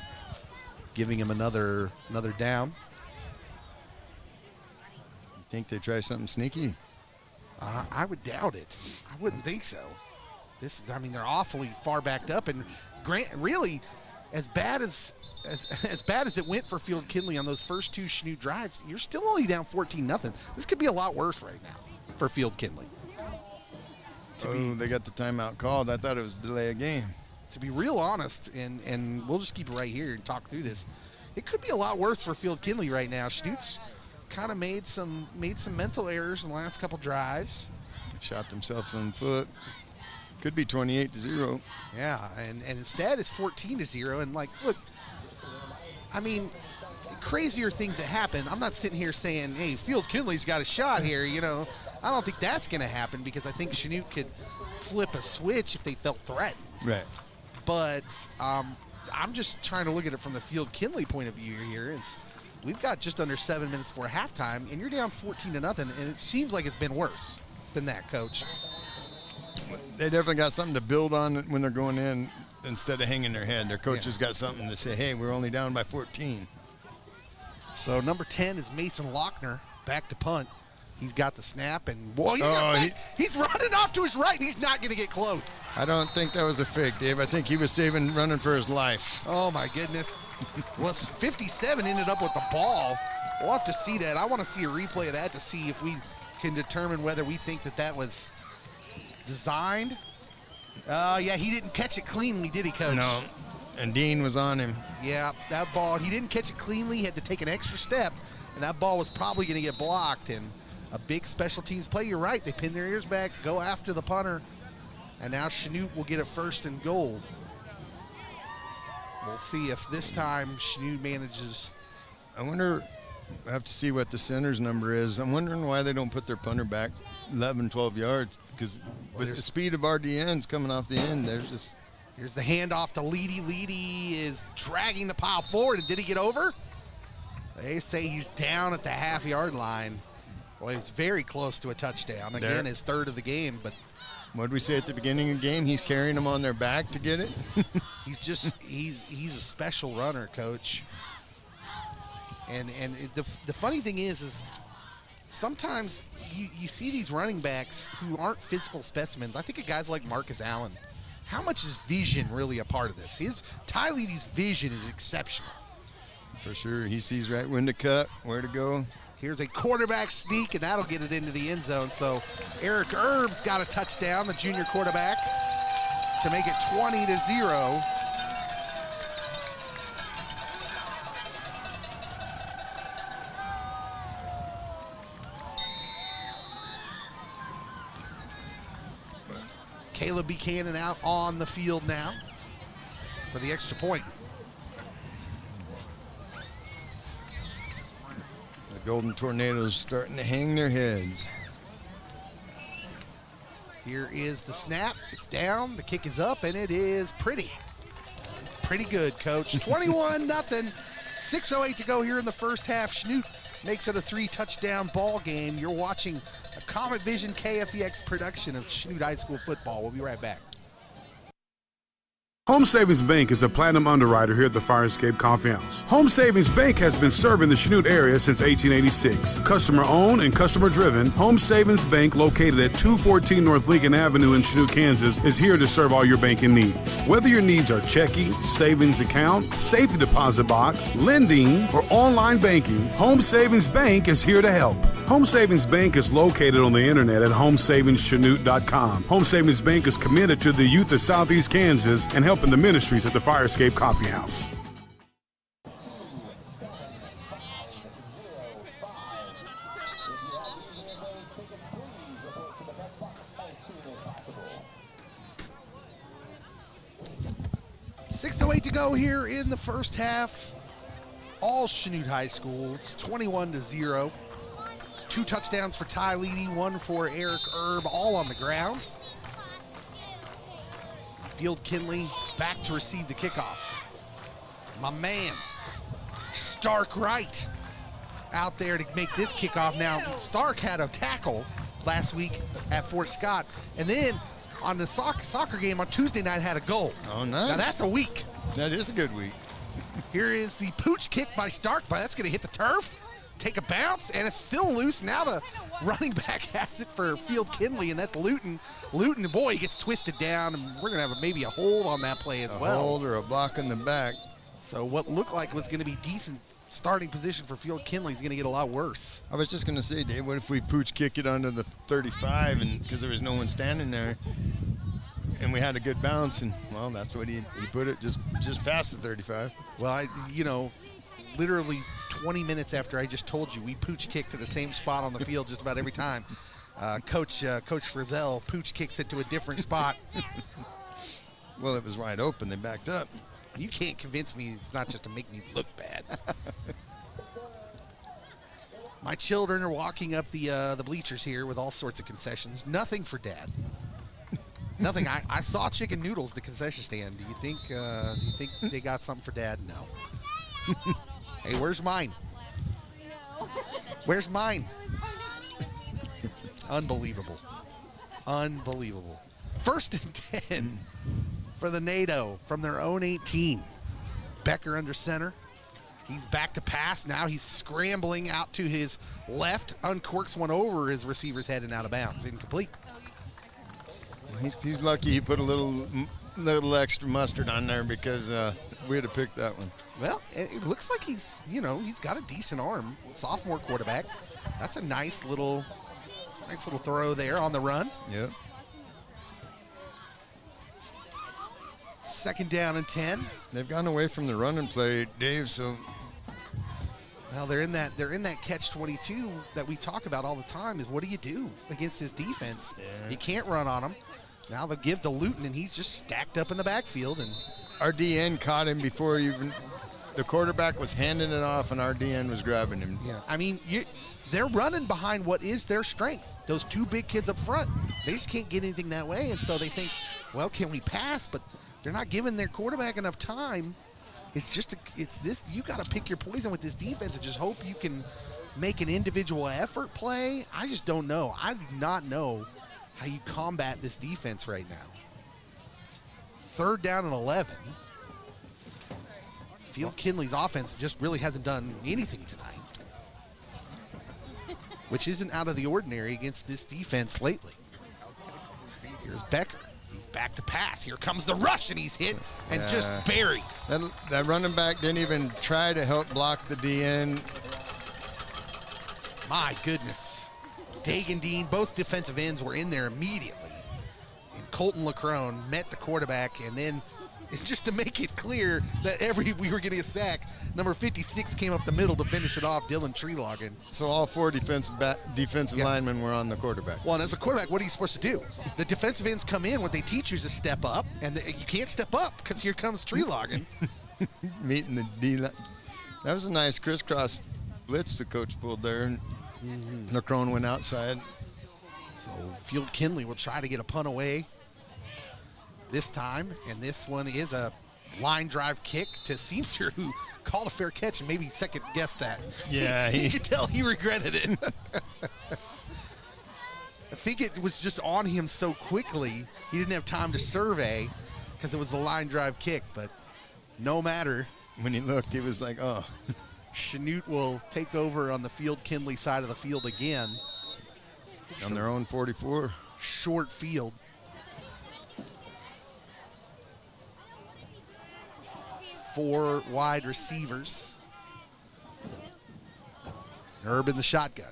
giving him another down. You think they try something sneaky? I would doubt it. I wouldn't think so. They're awfully far backed up, and Grant really, as bad as it went for Field Kindley on those first 2 Chanute drives, you're still only down 14-0. This could be a lot worse right now for Field Kindley. They got the timeout called. I thought it was delay of game. To be real honest, and we'll just keep it right here and talk through this, it could be a lot worse for Field Kindley right now. Chanute's kind of made some mental errors in the last couple drives. Shot themselves in the foot. Could be 28-0. Yeah, and instead it's 14-0. And look, I mean, crazier things that happen. I'm not sitting here saying, hey, Field Kindley's got a shot here, I don't think that's going to happen because I think Chanute could flip a switch if they felt threatened. Right. But I'm just trying to look at it from the Field Kindley point of view here. We've got just under 7 minutes before halftime, and you're down 14-0, and it seems like it's been worse than that, Coach. They definitely got something to build on when they're going in instead of hanging their head. Their coach has got something to say, hey, we're only down by 14. So number 10 is Mason Lochner, back to punt. He's got the snap, and he's running off to his right, and he's not going to get close. I don't think that was a fake, Dave. I think he was running for his life. Oh, my goodness. Well, 57 ended up with the ball. We'll have to see that. I want to see a replay of that to see if we can determine whether we think that was designed. Yeah, he didn't catch it cleanly, did he, Coach? No, and Dean was on him. Yeah, that ball, he didn't catch it cleanly. He had to take an extra step, and that ball was probably going to get blocked. And a big special teams play. You're right. They pin their ears back, go after the punter, and now Chanute will get a 1st and goal. We'll see if this time Chanute manages. I wonder, I have to see what the center's number is. I'm wondering why they don't put their punter back 11, 12 yards, because with the speed of our DNs coming off the end, there's just... Here's the handoff to Leedy. Leedy is dragging the pile forward. And did he get over? They say he's down at the half-yard line. Well, he's very close to a touchdown. Again, his 3rd of the game. But what did we say at the beginning of the game? He's carrying them on their back to get it? he's a special runner, Coach. And the funny thing is sometimes you see these running backs who aren't physical specimens. I think of guys like Marcus Allen. How much is vision really a part of this? Ty Leedy's vision is exceptional. For sure. He sees right when to cut, where to go. Here's a quarterback sneak, and that'll get it into the end zone. So Eric Erb's got a touchdown, the junior quarterback, to make it 20-0. Caleb Buchanan out on the field now for the extra point. The Golden Tornadoes starting to hang their heads. Here is the snap. It's down. The kick is up, and it is pretty. Pretty good, Coach. 21-0. 6:08 to go here in the first half. Chanute makes it a 3-touchdown ball game. You're watching a Comet Vision KFEX production of Chanute High School football. We'll be right back. Home Savings Bank is a platinum underwriter here at the Fire Escape Coffee House. Home Savings Bank has been serving the Chanute area since 1886. Customer-owned and customer-driven, Home Savings Bank, located at 214 North Lincoln Avenue in Chanute, Kansas, is here to serve all your banking needs. Whether your needs are checking, savings account, safety deposit box, lending, or online banking, Home Savings Bank is here to help. Home Savings Bank is located on the internet at homesavingschanute.com. Home Savings Bank is committed to the youth of Southeast Kansas and helping the ministries at the Fire Escape Coffee House. .608 to go here in the first half. All Chanute High School. It's 21-0. 2 touchdowns for Ty Leedy, 1 for Eric Erb, all on the ground. Field Kindley back to receive the kickoff. My man, Stark Wright, out there to make this kickoff. Now, Stark had a tackle last week at Fort Scott, and then on the soccer game on Tuesday night had a goal. Oh, nice. Now, that's a week. That is a good week. Here is the pooch kick by Stark, but that's going to hit the turf, take a bounce, and it's still loose. Now the running back has it for Field Kindley, and that's Luton. Luton, boy, he gets twisted down, and we're going to have maybe a hold on that play as well. A hold or a block in the back. So what looked like was going to be decent starting position for Field Kindley is going to get a lot worse. I was just going to say, Dave, what if we pooch kick it onto the 35 and because there was no one standing there, and we had a good bounce, and, well, that's what he put it just past the 35. Well, literally 20 minutes after I just told you, we pooch kick to the same spot on the field just about every time. Coach Frizzell pooch kicks it to a different spot. Well, it was wide open. They backed up. You can't convince me it's not just to make me look bad. My children are walking up the bleachers here with all sorts of concessions. Nothing for Dad. Nothing. I saw chicken noodles at the concession stand. Do you think they got something for Dad? No. Hey, where's mine? Where's mine? Unbelievable. Unbelievable. 1st and 10 for the NATO from their own 18. Becker under center. He's back to pass. Now he's scrambling out to his left. Uncorks one over his receiver's head and out of bounds. Incomplete. He's lucky he put a little extra mustard on there because we had to pick that one. Well, it looks like he's got a decent arm. Sophomore quarterback. That's a nice little throw there on the run. Yep. 2nd down and 10. They've gone away from the run and play, Dave, so well, they're in that catch-22 that we talk about all the time is what do you do against this defense? Yeah. You can't run on them. Now they'll give to Luton, and he's just stacked up in the backfield. And our DN caught him before even the quarterback was handing it off, and our DN was grabbing him. Yeah, I mean, they're running behind what is their strength. Those 2 big kids up front, they just can't get anything that way, and so they think, well, can we pass? But they're not giving their quarterback enough time. It's this. You got to pick your poison with this defense and just hope you can make an individual effort play. I just don't know. I do not know how you combat this defense right now. 3rd down and 11. Field Kindley's offense just really hasn't done anything tonight, which isn't out of the ordinary against this defense lately. Here's Becker. He's back to pass. Here comes the rush, and he's hit and just buried. That running back didn't even try to help block the DN. My goodness. Dagan Dean, both defensive ends were in there immediately. And Colton Lacrone met the quarterback, and then just to make it clear that we were getting a sack, number 56 came up the middle to finish it off, Dylan Treelogin. So all 4 defensive defensive linemen were on the quarterback. Well, and as a quarterback, what are you supposed to do? The defensive ends come in. What they teach you is to step up, and you can't step up because here comes tree logging. Meeting the D line. That was a nice crisscross blitz the coach pulled there. And LeCrone went outside. So Field Kindley will try to get a punt away this time, and this one is a line drive kick to Seamster, who called a fair catch and maybe second guessed that. Yeah, he could tell he regretted it. I think it was just on him so quickly he didn't have time to survey because it was a line drive kick, but no matter. When he looked, he was like, oh. Chanute will take over on the Field Kindley side of the field again. On their own 44. Short field. Four wide receivers. Herb in the shotgun.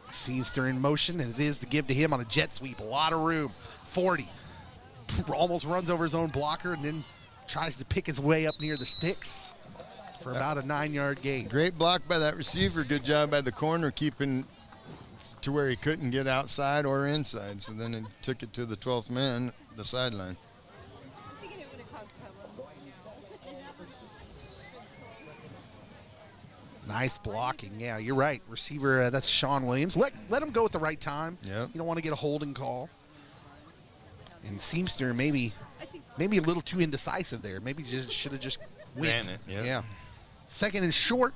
Seamster in motion, and it is to give to him on a jet sweep. A lot of room. 40. Almost runs over his own blocker and then tries to pick his way up near the sticks for about a 9-yard gain. Great block by that receiver. Good job by the corner keeping to where he couldn't get outside or inside. So then it took it to the 12th man, the sideline. Nice blocking. Yeah, you're right. Receiver, that's Sean Williams. Let him go at the right time. Yep. You don't want to get a holding call. And Seamster maybe a little too indecisive there. Maybe just should have just went. Ran it, yep. Yeah. Second and short.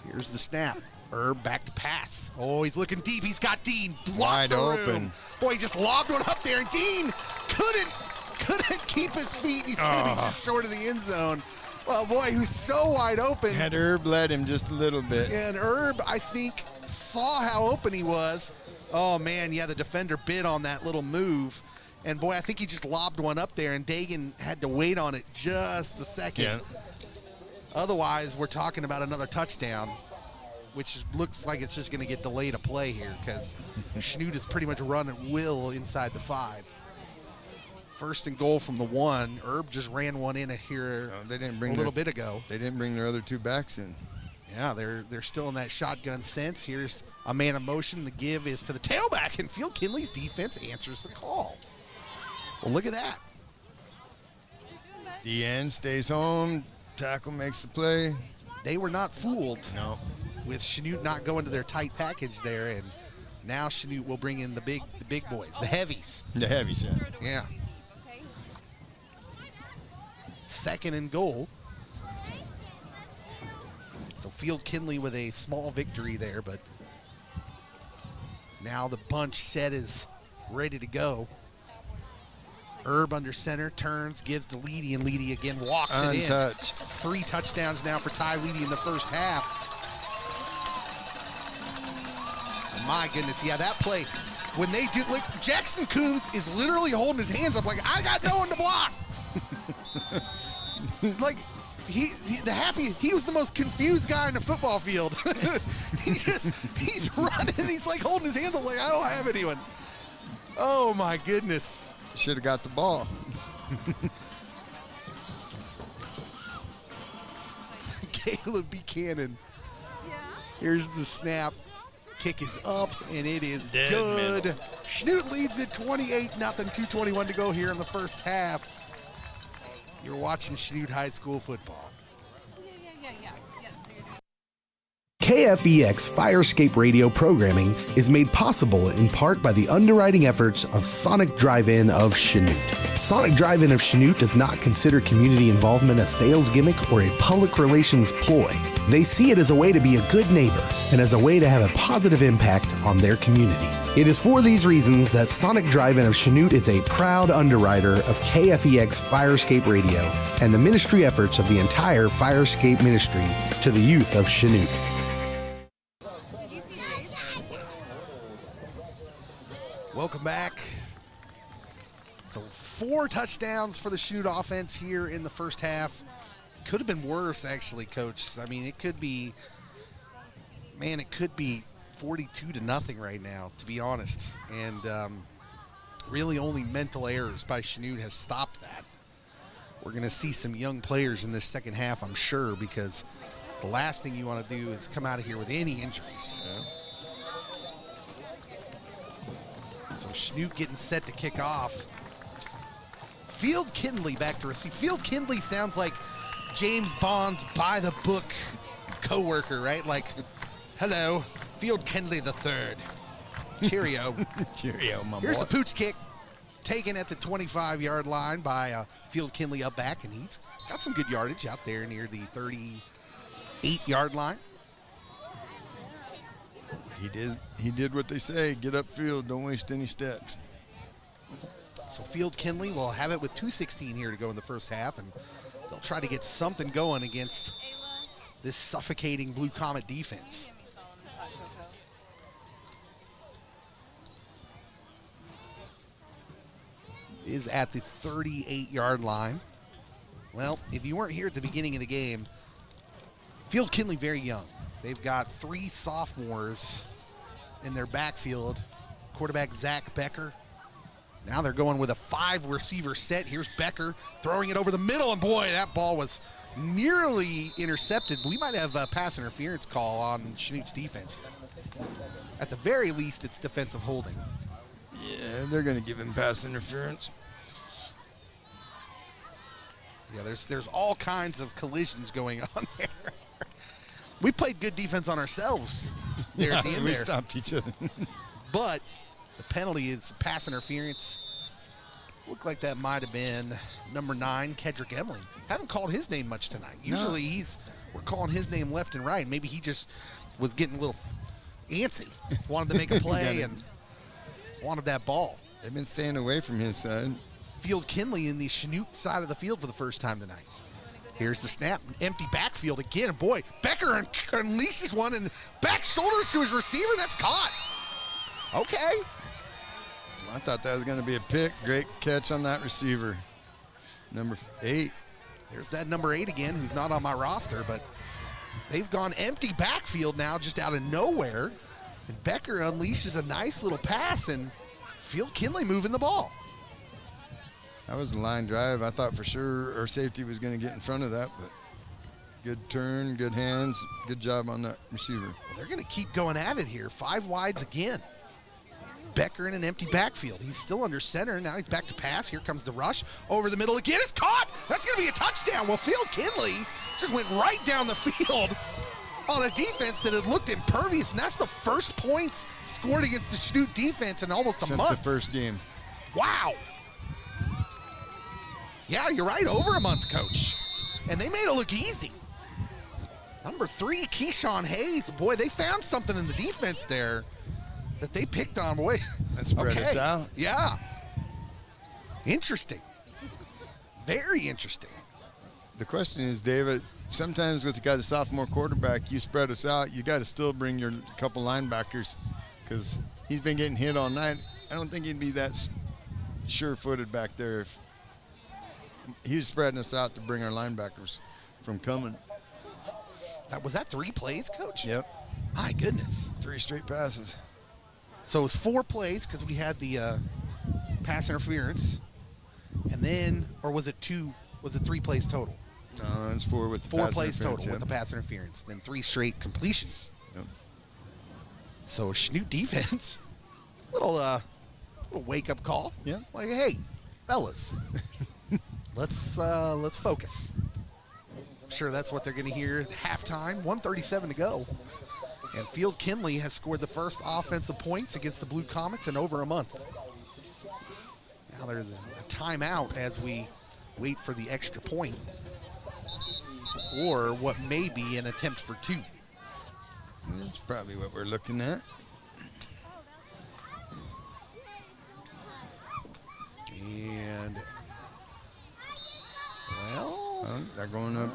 Here's the snap. Herb back to pass. Oh, he's looking deep. He's got Dean. Wide open. Boy, he just lobbed one up there, and Dean couldn't keep his feet. He's going to be just short of the end zone. Well, boy, he was so wide open. Had Herb led him just a little bit. And Herb, I think, saw how open he was. Oh, man, yeah, the defender bid on that little move. And, boy, I think he just lobbed one up there, and Dagan had to wait on it just a second. Yeah. Otherwise, we're talking about another touchdown, which looks like it's just going to get delayed a play here because Chanute is pretty much run at will inside the 5. First and goal from the 1. Herb just ran one in here they didn't bring a little bit ago. They didn't bring their other two backs in. Yeah, they're still in that shotgun sense. Here's a man of motion. The give is to the tailback, and Field Kindley's defense answers the call. Well, look at that. The end stays home. Tackle makes the play. They were not fooled. No. With Chanute not going to their tight package there, and now Chanute will bring in the big boys, the heavies. The heavies, yeah. Yeah. Second and goal. So Field Kindley with a small victory there, but now the bunch set is ready to go. Herb under center, turns, gives to Leedy, and Leedy again walks it in. Untouched. 3 touchdowns now for Ty Leedy in the first half. My goodness, yeah, that play, when they do, look, Jackson Coombs is literally holding his hands up like, I got no one to block. Like, he was the most confused guy in the football field. he's running, he's like holding his hands up like, I don't have anyone. Oh my goodness. Should have got the ball. Caleb Buchanan. Here's the snap. Kick is up, and it is Dead good. middle. Chanute leads it 28-0, 2:21 to go here in the first half. You're watching Chanute High School football. KFEX Firescape Radio programming is made possible in part by the underwriting efforts of Sonic Drive-In of Chanute. Sonic Drive-In of Chanute does not consider community involvement a sales gimmick or a public relations ploy. They see it as a way to be a good neighbor and as a way to have a positive impact on their community. It is for these reasons that Sonic Drive-In of Chanute is a proud underwriter of KFEX Firescape Radio and the ministry efforts of the entire Firescape ministry to the youth of Chanute. Welcome back. So 4 touchdowns for the Chanute offense here in the first half. Could have been worse, actually, Coach. I mean, it could be 42-0 right now, to be honest. And really only mental errors by Chanute has stopped that. We're going to see some young players in this second half, I'm sure, because The last thing you want to do is come out of here with any injuries. Yeah. So Chanute getting set to kick off. Field Kindley back to receive. Field Kindley sounds like James Bond's by-the-book co-worker, right? Like, hello, Field Kindley the third. Cheerio. Cheerio, my Here's boy. the pooch kick taken at the 25-yard line by Field Kindley up back, and he's got some good yardage out there near the 38-yard line. He did what they say, get upfield, don't waste any steps. So Field Kindley will have it with 2:16 here to go in the first half, and they'll try to get something going against this suffocating Blue Comet defense. Is at the 38-yard line. Well, if you weren't here at the beginning of the game, Field Kindley very young. They've got 3 sophomores in their backfield. Quarterback Zach Becker. Now they're going with a 5-receiver set. Here's Becker throwing it over the middle, and boy, that ball was nearly intercepted. We might have a pass interference call on Chanute's defense here. At the very least, it's defensive holding. Yeah, they're going to give him pass interference. Yeah, there's all kinds of collisions going on there. We played good defense on ourselves there at the end we there. stopped each other. But the penalty is pass interference. Looked like that might have been number 9, Kedrick Emling. Haven't called his name much tonight. Usually we're calling his name left and right. Maybe he just was getting a little antsy. Wanted to make a play and wanted that ball. They've been staying away from his side. Field Kindley in the Chanute side of the field for the first time tonight. Here's the snap. Empty backfield again. Boy, Becker unleashes one and back shoulders to his receiver. That's caught. Okay. I thought that was going to be a pick. Great catch on that receiver. Number 8. There's that number 8 again, who's not on my roster, but they've gone empty backfield now just out of nowhere. And Becker unleashes a nice little pass, and Field Kindley moving the ball. That was a line drive. I thought for sure our safety was going to get in front of that, but good turn, good hands, good job on that receiver. Well, they're going to keep going at it here. 5 wides again. Becker in an empty backfield. He's still under center. Now he's back to pass. Here comes the rush. Over the middle again. It's caught. That's going to be a touchdown. Well, Field Kindley just went right down the field on a defense that had looked impervious, and that's the first points scored against the Chanute defense in almost a month. Since the first game. Wow. Yeah, you're right. Over a month, Coach. And they made it look easy. Number 3, Keyshawn Hayes. Boy, they found something in the defense there that they picked on. Boy, Let's spread us out. Yeah. Interesting. Very interesting. The question is, David, sometimes with you got a sophomore quarterback, you spread us out. You got to still bring your couple linebackers because he's been getting hit all night. I don't think he'd be that sure-footed back there if he was spreading us out to bring our linebackers from coming. Was that 3 plays, Coach? Yep. My goodness. 3 straight passes. So it was 4 plays because we had the pass interference. And then, or was it 2? Was it 3 plays total? No, it's 4 with the 4 pass plays interference, total with the pass interference. Then 3 straight completions. Yep. So Chanute defense, little wake-up call. Yeah. Like, hey, fellas, let's focus. I'm sure that's what they're going to hear at halftime. 1:37 to go. And Field Kindley has scored the first offensive points against the Blue Comets in over a month. Now there's a timeout as we wait for the extra point, or what may be an attempt for 2. That's probably what we're looking at. And, well, They're going up.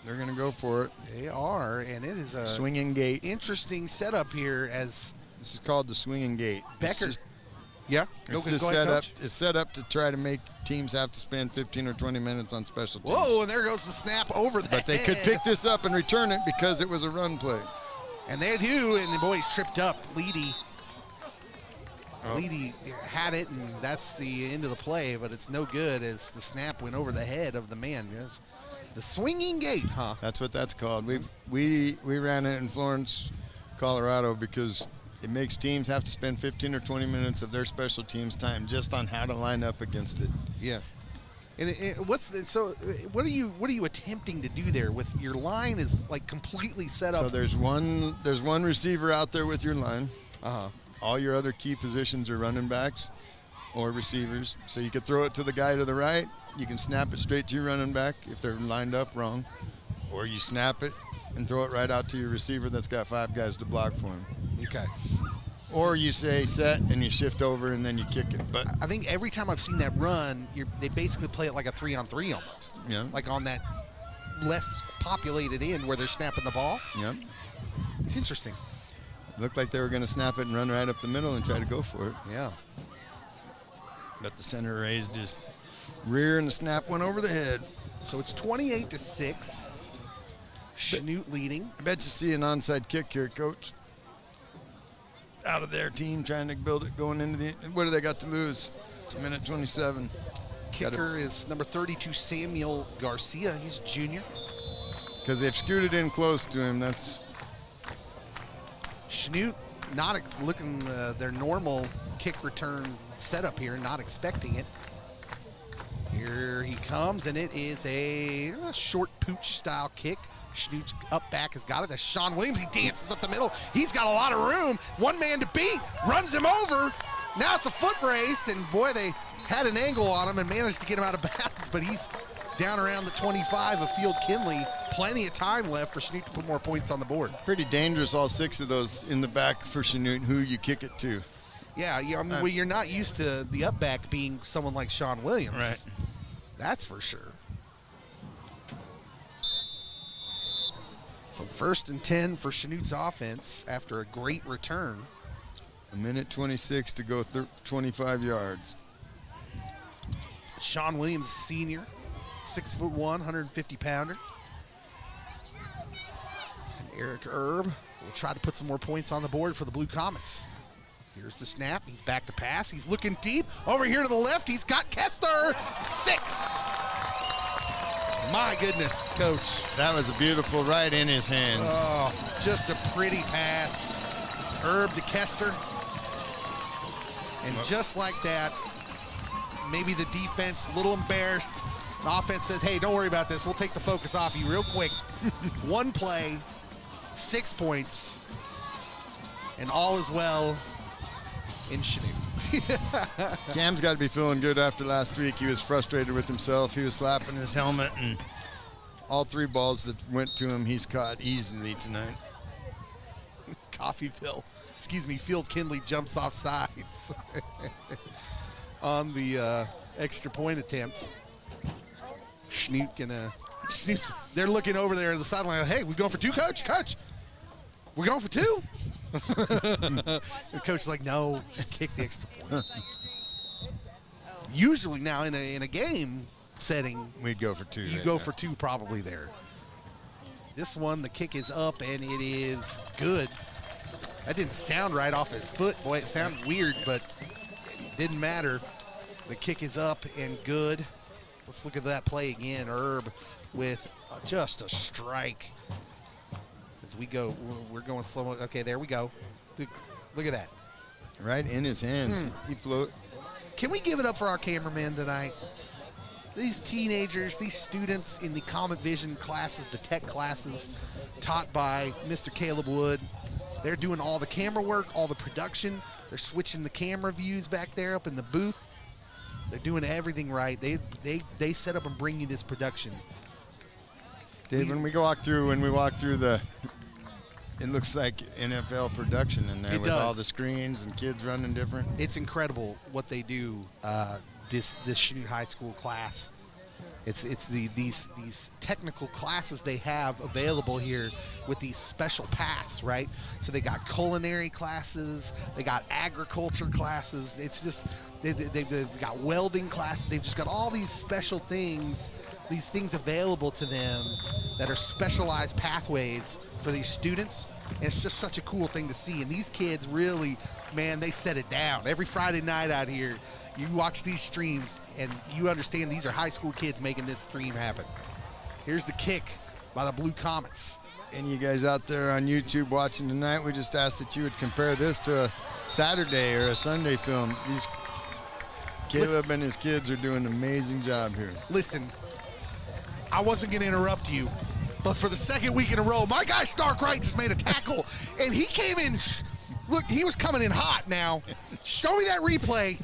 They're going to go for it. they are, and it is a Swinging gate. interesting setup here as This is called the swinging gate. Becker. It's Go just ahead, set up. Coach. It's set up to try to make teams have to spend 15 or 20 minutes on special teams. Whoa, and there goes the snap over the But they could pick this up and return it because it was a run play. And they do, and the boys tripped up. Leedy had it, and that's the end of the play, but it's no good as the snap went over the head of the man. Yes. The swinging gate, huh? That's what that's called. We ran it in Florence, Colorado, because it makes teams have to spend 15 or 20 minutes of their special teams time just on how to line up against it. Yeah. And what are you attempting to do there with your line is like completely set up? So there's one receiver out there with your line. Uh-huh. All your other key positions are running backs or receivers. So you could throw it to the guy to the right. You can snap it straight to your running back if they're lined up wrong. Or you snap it and throw it right out to your receiver that's got 5 guys to block for him. Okay. Or you say set and you shift over and then you kick it. But I think every time I've seen that run, they basically play it like a 3-on-3 almost. Yeah. Like on that less populated end where they're snapping the ball. Yep. It's interesting. Looked like they were going to snap it and run right up the middle and try to go for it. Yeah. But the center raised his rear and the snap went over the head. So it's 28-6. Chanute leading. I bet you see an onside kick here, Coach. Out of their team trying to build it going into the. What do they got to lose? 1:27. Kicker is number 32, Samuel Garcia. He's junior. Because they've scooted in close to him. That's. Chanute not looking their normal kick return setup here, not expecting it. Here he comes, and it is a short pooch style kick. Chanute's up back has got it. That's Sean Williams. He dances up the middle. He's got a lot of room. One man to beat. Runs him over. Now it's a foot race, and boy, they had an angle on him and managed to get him out of bounds, but he's down around the 25 of Field Kindley. Plenty of time left for Chanute to put more points on the board. Pretty dangerous, all 6 of those in the back for Chanute, who you kick it to. Yeah, I mean, well, you're not used to the up back being someone like Sean Williams. Right. That's for sure. So 1st and 10 for Chanute's offense after a great return. 1:26 to go, 25 yards. Sean Williams, senior, 6'1", 150-pounder. And Eric Erb will try to put some more points on the board for the Blue Comets. Here's the snap. He's back to pass. He's looking deep. Over here to the left, he's got Kester. 6. My goodness, Coach. That was a beautiful right in his hands. Oh, just a pretty pass. Erb to Kester. And just like that, maybe the defense, a little embarrassed. The offense says, hey, don't worry about this. We'll take the focus off you real quick. One play, 6 points, and all is well in Chanute. Cam's got to be feeling good after last week. He was frustrated with himself. He was slapping his helmet, and all 3 balls that went to him, he's caught easily tonight. Field Kindley jumps off sides on the extra point attempt. Chanute's, they're looking over there at the sideline. Hey, we going for 2, Coach? Coach, we're going for 2? The coach is like, no, just kick the extra point. Usually now in a game setting, we'd go for 2. You go for 2 probably there. This one, the kick is up, and it is good. That didn't sound right off his foot. Boy, it sounded weird, but it didn't matter. The kick is up and good. Let's look at that play again. Erb with just a strike. As we go, we're going slow. Okay, there we go. Look at that. Right in his hands. He float. Can we give it up for our cameraman tonight? These teenagers, these students in the Comet Vision classes, the tech classes taught by Mr. Caleb Wood, they're doing all the camera work, all the production. They're switching the camera views back there up in the booth. They're doing everything right. They set up and bring you this production. Dave, when we walk through the, it looks like NFL production in there with all the screens and kids running different. It's incredible what they do. This Chanute High School class. It's these technical classes they have available here with these special paths, right? So they got culinary classes, they got agriculture classes. It's just they've got welding classes. They've just got all these special things, these things available to them that are specialized pathways for these students. And it's just such a cool thing to see. And these kids really, man, they set it down every Friday night out here. You watch these streams and you understand these are high school kids making this stream happen. Here's the kick by the Blue Comets. Any of you guys out there on YouTube watching tonight, we just asked that you would compare this to a Saturday or a Sunday film. Caleb and his kids are doing an amazing job here. Listen, I wasn't going to interrupt you, but for the second week in a row, my guy Starkwright just made a tackle, and he came in. Look, he was coming in hot now. Show me that replay.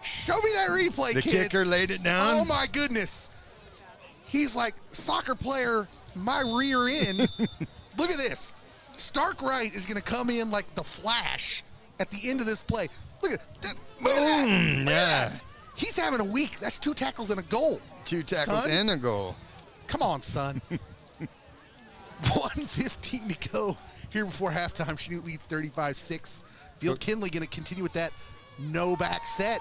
Show me that replay, the kids. The kicker laid it down. Oh, my goodness. He's like, soccer player, my rear end. Look at this. Starkwright is going to come in like the Flash at the end of this play. Look at that. Boom. Yeah. He's having a week. That's 2 tackles and a goal. 2 tackles and a goal. Come on, son. 1:15 to go here before halftime. Chanute leads 35-6. Field Kindley going to continue with that no back set.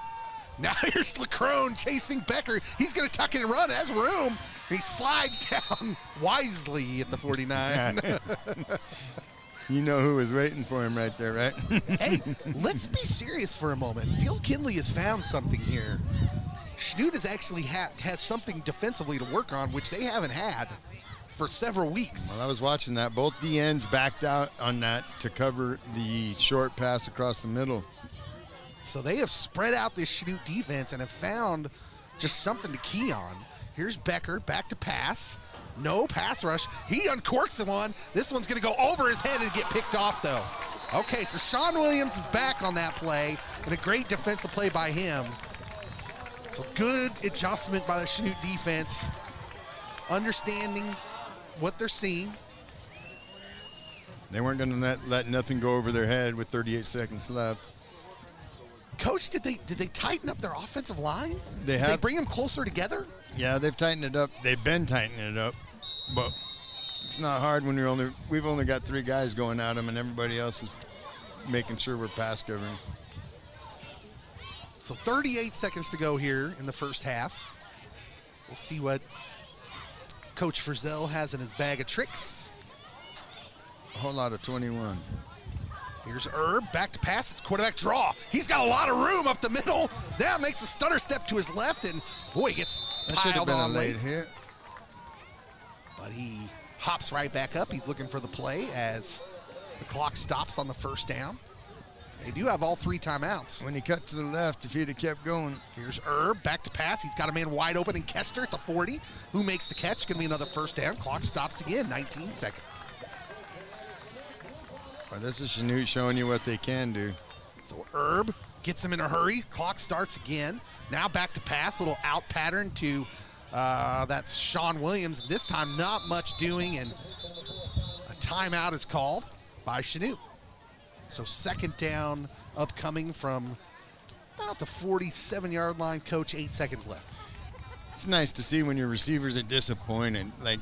Now here's Leckrone chasing Becker. He's going to tuck it and run. Has room. And he slides down wisely at the 49. You know who was waiting for him right there, right? Hey, let's be serious for a moment. Field Kindley has found something here. Chanute has actually has something defensively to work on, which they haven't had for several weeks. Well, I was watching that. Both DNs backed out on that to cover the short pass across the middle. So they have spread out this Chanute defense and have found just something to key on. Here's Becker, back to pass. No pass rush. He uncorks the one. This one's going to go over his head and get picked off, though. Okay, so Sean Williams is back on that play, and a great defensive play by him. So good adjustment by the Chanute defense, understanding what they're seeing. They weren't going to let nothing go over their head with 38 seconds left. Coach, did they tighten up their offensive line? They Did have. they bring them closer together? Yeah, they've tightened it up. They've been tightening it up, but it's not hard when we've only got 3 guys going at them, and everybody else is making sure we're pass covering. So 38 seconds to go here in the first half. We'll see what Coach Frizzell has in his bag of tricks. A whole lot of 21. Here's Herb, back to pass. It's quarterback draw. He's got a lot of room up the middle. Now makes a stutter step to his left, and boy, he gets That should have piled been a on late late. hit. But he hops right back up. He's looking for the play as the clock stops on the first down. They do have all 3 timeouts. When he cut to the left, if he'd have kept going. Here's Herb, back to pass. He's got a man wide open in Kester at the 40. Who makes the catch? Going to be another first down. Clock stops again, 19 seconds. Well, this is Chanute showing you what they can do. So Herb gets him in a hurry. Clock starts again. Now back to pass. Little out pattern to that's Sean Williams. This time not much doing, and a timeout is called by Chanute. So second down upcoming from about the 47-yard line. Coach, 8 seconds left. It's nice to see when your receivers are disappointed. Like,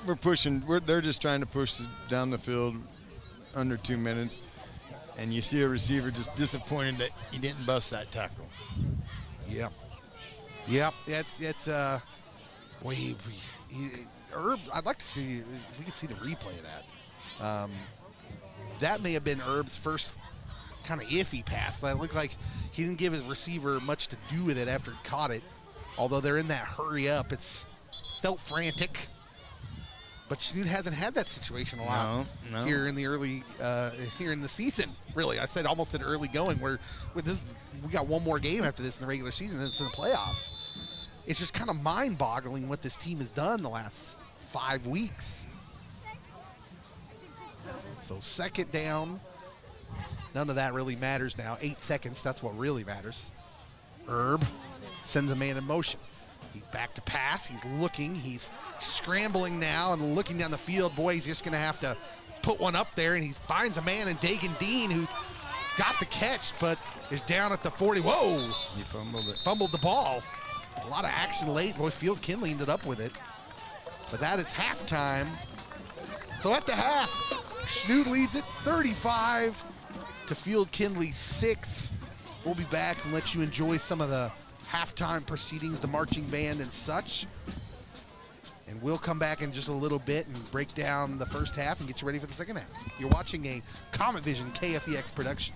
they're just trying to push down the field under 2 minutes, and you see a receiver just disappointed that he didn't bust that tackle. Yep. Herb, I'd like to see if we could see the replay of that. That may have been Herb's first kind of iffy pass. That looked like he didn't give his receiver much to do with it after he caught it. Although they're in that hurry up, it's felt frantic. But Chanute hasn't had that situation a lot here in the early here in the season. Really, I almost said early going. Where with this, we got one more game after this in the regular season, and it's in the playoffs. It's just kind of mind-boggling what this team has done the last 5 weeks. So second down, none of that really matters now. 8 seconds, that's what really matters. Herb sends a man in motion. He's back to pass. He's looking. He's scrambling now and looking down the field. Boy, he's just going to have to put one up there, and he finds a man in Dagan Dean who's got the catch but is down at the 40. Whoa! He fumbled it. Fumbled the ball. A lot of action late. Boy, Field Kindley ended up with it. But that is halftime. So at the half, Chanute leads it 35 to Field Kindley 6. We'll be back and let you enjoy some of the halftime proceedings, the marching band and such. And we'll come back in just a little bit and break down the first half and get you ready for the second half. You're watching a Comet Vision KFEX production.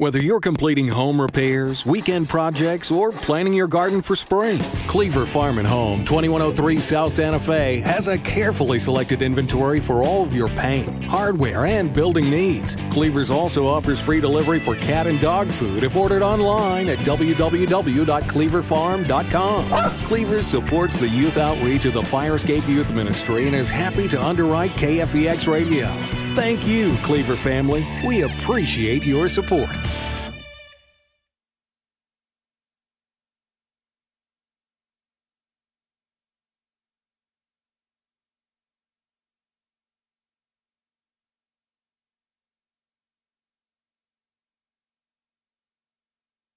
Whether you're completing home repairs, weekend projects, or planting your garden for spring, Cleaver Farm and Home, 2103 South Santa Fe, has a carefully selected inventory for all of your paint, hardware, and building needs. Cleaver's also offers free delivery for cat and dog food if ordered online at www.cleaverfarm.com. Cleaver supports the youth outreach of the Fire Escape Youth Ministry and is happy to underwrite KFEX Radio. Thank you, Cleaver family. We appreciate your support.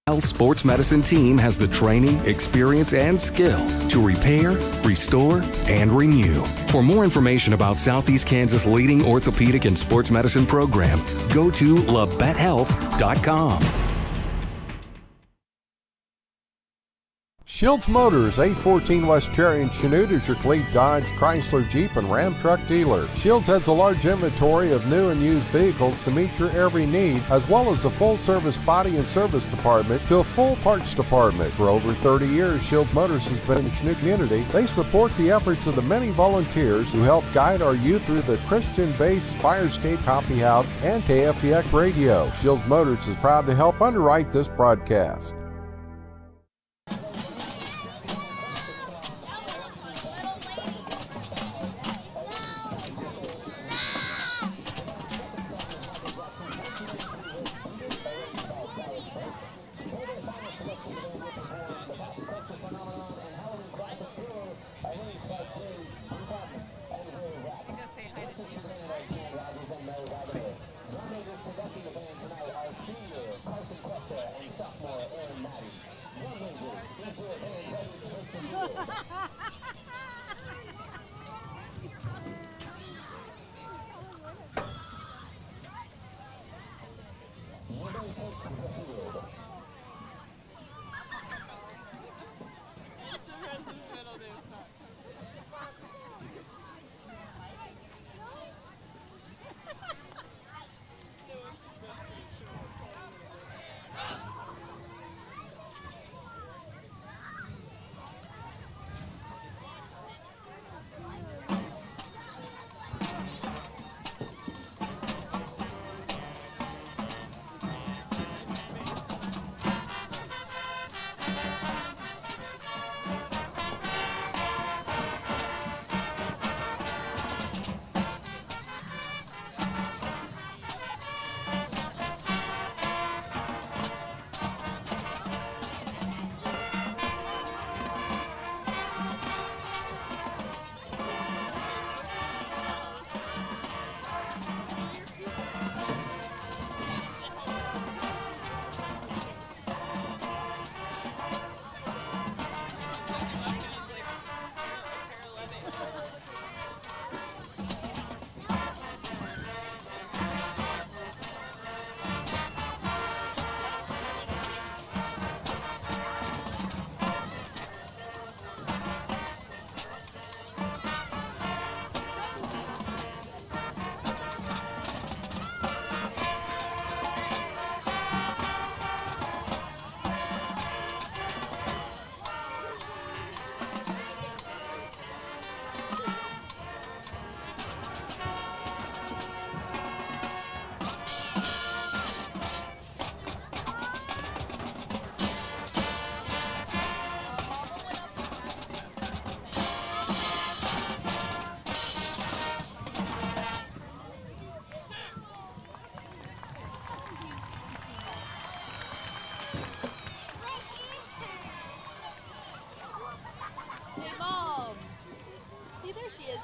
Health Sports Medicine team has the training, experience, and skill to repair, restore, and renew. For more information about Southeast Kansas' leading orthopedic and sports medicine program, go to labethealth.com. Shields Motors, 814 West Cherry in Chanute is your Cleat Dodge, Chrysler, Jeep, and Ram truck dealer. Shields has a large inventory of new and used vehicles to meet your every need, as well as a full-service body and service department to a full parts department. For over 30 years, Shields Motors has been in the Chanute community. They support the efforts of the many volunteers who help guide our youth through the Christian-based Fire Escape Coffee House and KFEX Radio. Shields Motors is proud to help underwrite this broadcast.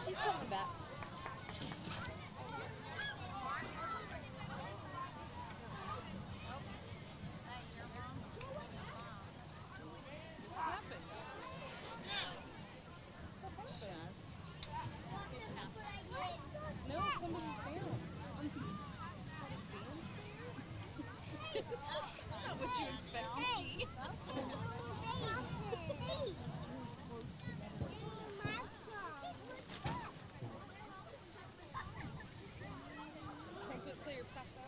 She's coming back. What you expect to see. Clear, pass out.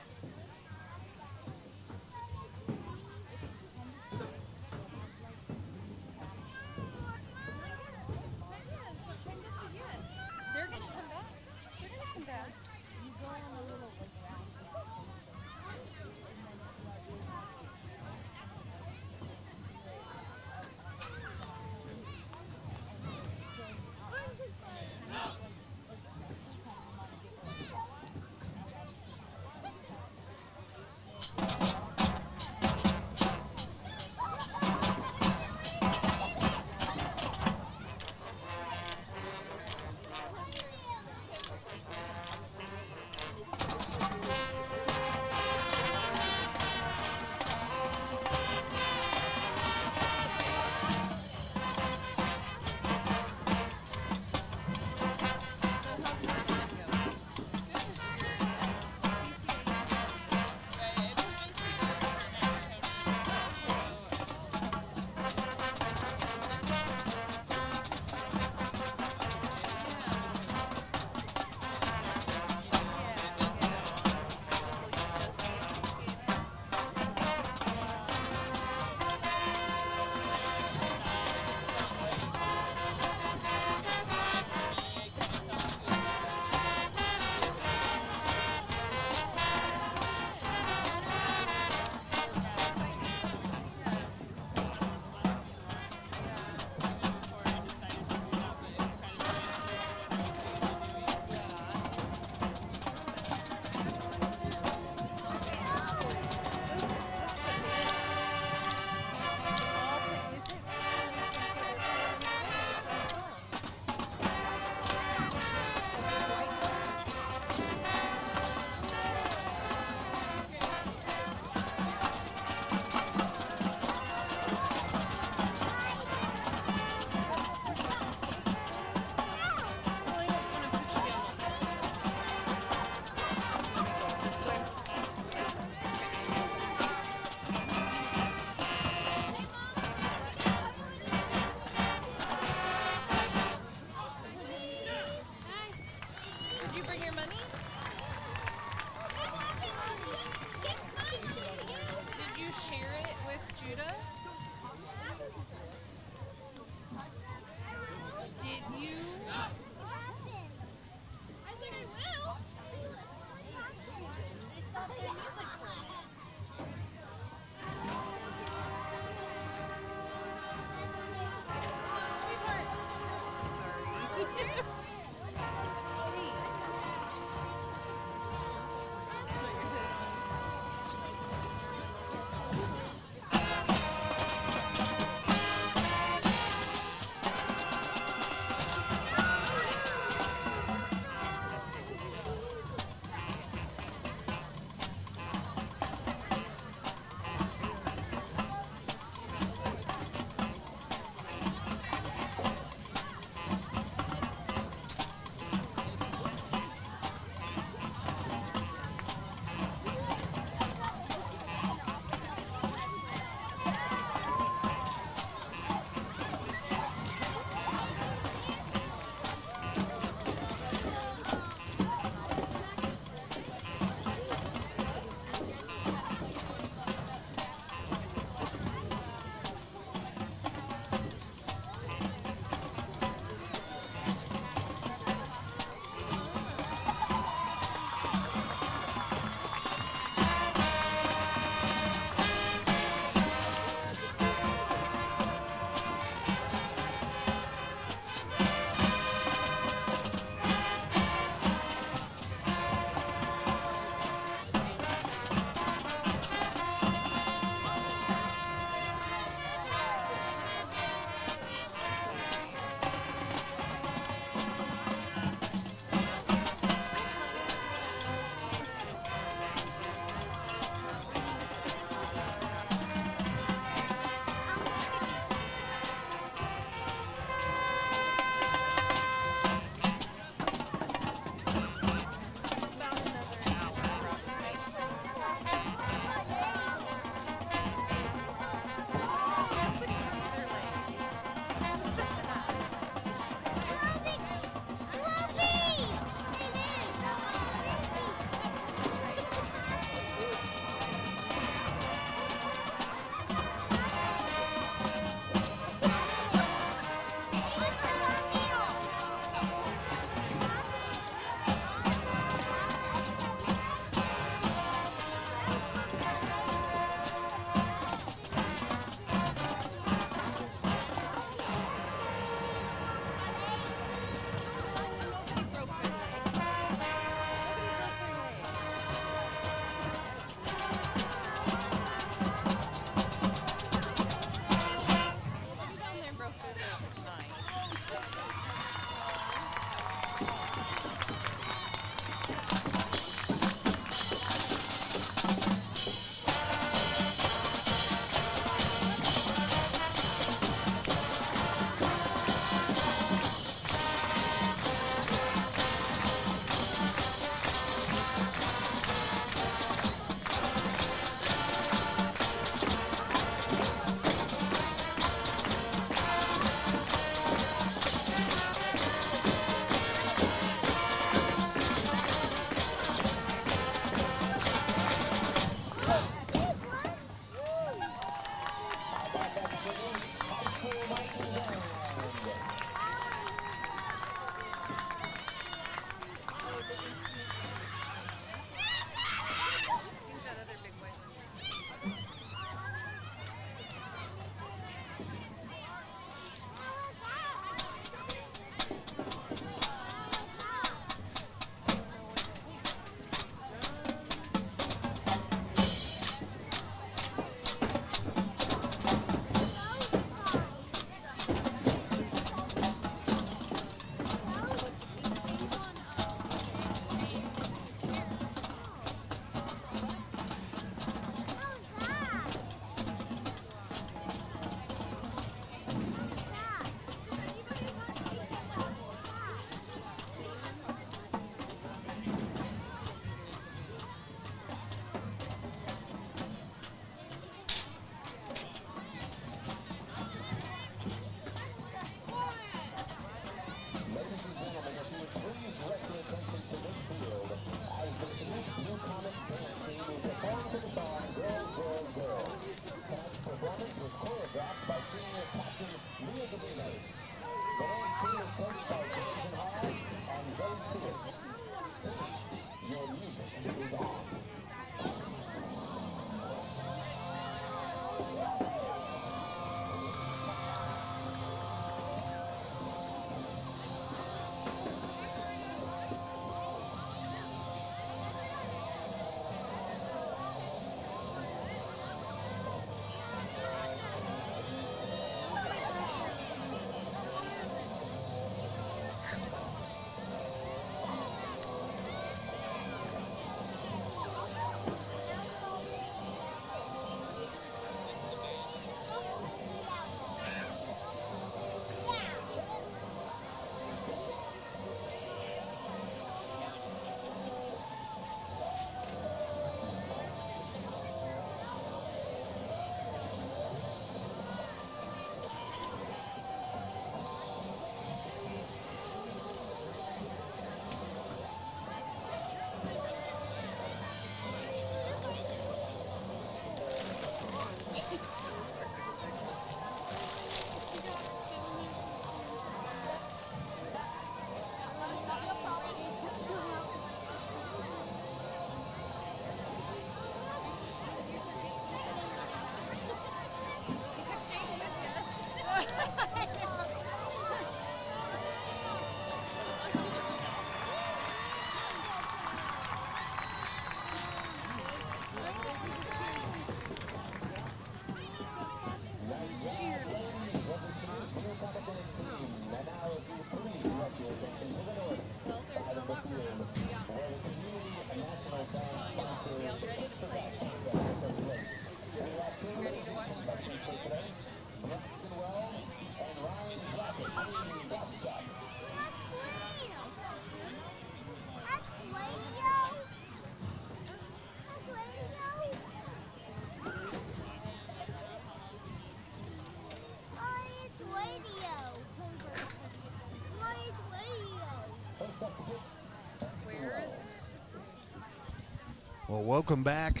Well, welcome back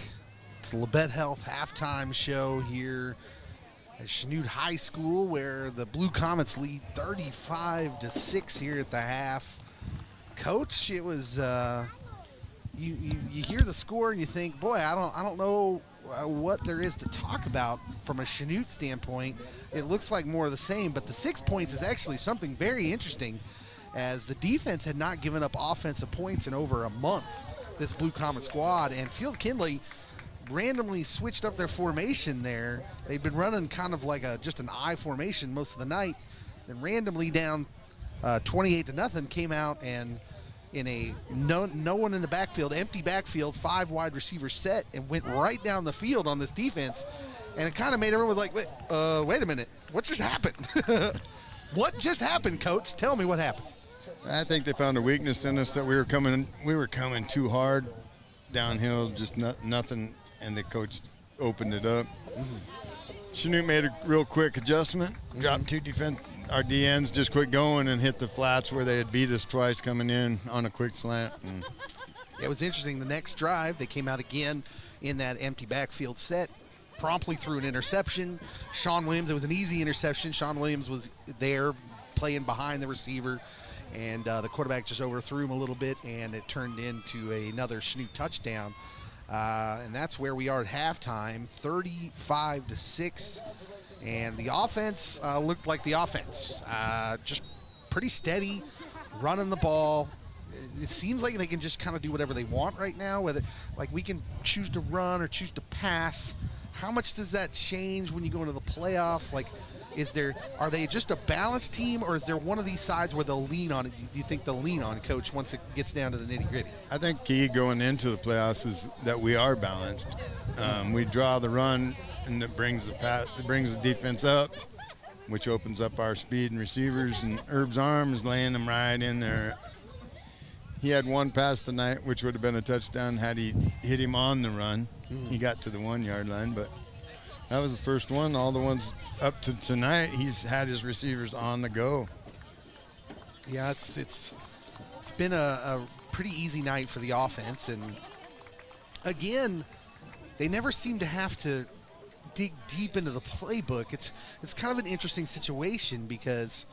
to the Labette Health halftime show here at Chanute High School, where the Blue Comets lead 35-6 here at the half. Coach, it was you hear the score and you think, boy, I don't know what there is to talk about from a Chanute standpoint. It looks like more of the same, but the 6 points is actually something very interesting, as the defense had not given up offensive points in over a month, this Blue Comet squad, and Field Kindley randomly switched up their formation there. They've been running kind of like just an I formation most of the night, then randomly down 28-0 came out and in a no one in the backfield, empty backfield, 5 wide receiver set, and went right down the field on this defense. And it kind of made everyone like, wait a minute, what just happened? What just happened, Coach? Tell me what happened. I think they found a weakness in us, that we were coming too hard downhill, just nothing, and the coach opened it up. Chanute made a real quick adjustment, dropped 2 our DNs just quit going and hit the flats where they had beat us twice coming in on a quick slant. And it was interesting. The next drive, they came out again in that empty backfield set, promptly threw an interception. Sean Williams, it was an easy interception. Sean Williams was there playing behind the receiver, and the quarterback just overthrew him a little bit, and it turned into another Chanute touchdown. And that's where we are at halftime, 35-6. And the offense looked like the offense, just pretty steady, running the ball. It seems like they can just kind of do whatever they want right now, whether like we can choose to run or choose to pass. How much does that change when you go into the playoffs? Like, are they just a balanced team, or is there one of these sides where they'll lean on it? Do you think they'll lean on, Coach, once it gets down to the nitty-gritty? I think key going into the playoffs is that we are balanced. We draw the run, and it brings the defense up, which opens up our speed and receivers. And Herb's arm is laying them right in there. He had one pass tonight, which would have been a touchdown had he hit him on the run. He got to the 1-yard line, but that was the first one. All the ones up to tonight, he's had his receivers on the go. Yeah, it's been a pretty easy night for the offense, and again, they never seem to have to dig deep into the playbook. It's kind of an interesting situation because,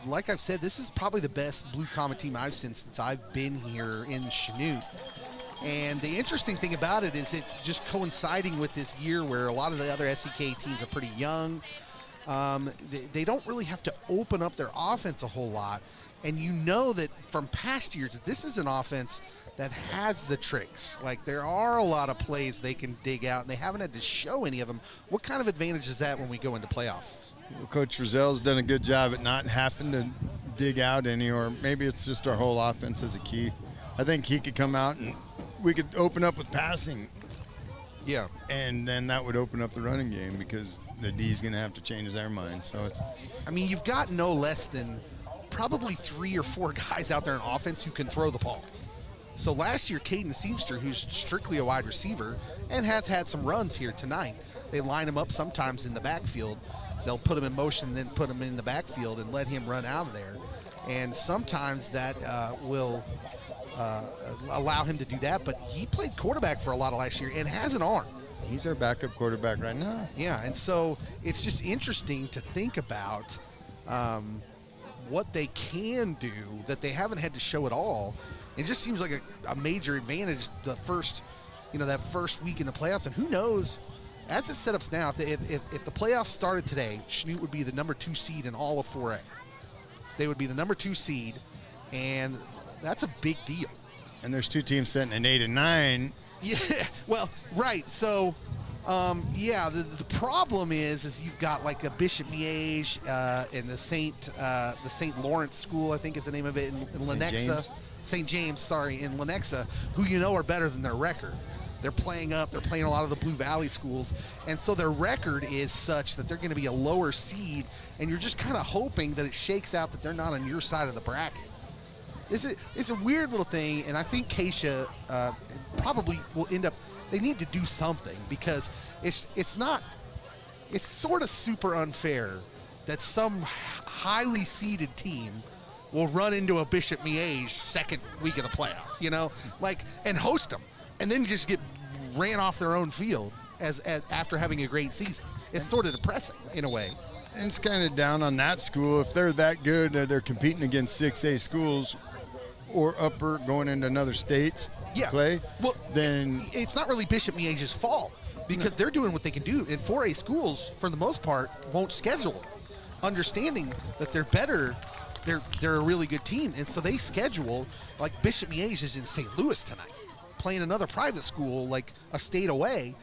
like I've said, this is probably the best Blue Comet team I've seen since I've been here in Chanute. And the interesting thing about it is it just coinciding with this year where a lot of the other SEK teams are pretty young. They don't really have to open up their offense a whole lot. And you know that from past years that this is an offense that has the tricks. Like, there are a lot of plays they can dig out, and they haven't had to show any of them. What kind of advantage is that when we go into playoffs? Well, Coach Frizzell's done a good job at not having to dig out any, or maybe it's just our whole offense as a key. I think he could come out and we could open up with passing. Yeah. And then that would open up the running game because the D's going to have to change their mind. So it's. I mean, you've got no less than probably 3 or 4 guys out there in offense who can throw the ball. So last year, Caden Seamster, who's strictly a wide receiver and has had some runs here tonight, they line him up sometimes in the backfield. They'll put him in motion, then put him in the backfield and let him run out of there. And sometimes that will allow him to do that. But he played quarterback for a lot of last year and has an arm. He's our backup quarterback right now. Yeah, and so it's just interesting to think about what they can do that they haven't had to show at all. It just seems like a major advantage that first week in the playoffs. And who knows, as it set up now, if the playoffs started today, Chanute would be the number 2 seed in all of 4A. They would be the number 2 seed, and that's a big deal. And there's 2 teams sitting at 8 and 9. Yeah, well, right. So, the problem is you've got like a Bishop Miege and the St. Lawrence School, I think is the name of it, in Lenexa. St. James, in Lenexa, who are better than their record. They're playing up. They're playing a lot of the Blue Valley schools. And so their record is such that they're going to be a lower seed, and you're just kind of hoping that it shakes out that they're not on your side of the bracket. It's a weird little thing, and I think Keisha probably will end up – they need to do something because it's sort of super unfair that some highly seeded team – will run into a Bishop Miege second week of the playoffs, and host them, and then just get ran off their own field as after having a great season. It's sort of depressing in a way. And it's kind of down on that school. If they're that good, or they're competing against 6A schools or upper going into another states to play, then it's not really Bishop Miege's fault because they're doing what they can do. And 4A schools, for the most part, won't schedule them, understanding that they're better. They're a really good team, and so they schedule, like Bishop Miege is in St. Louis tonight, playing another private school like a state away,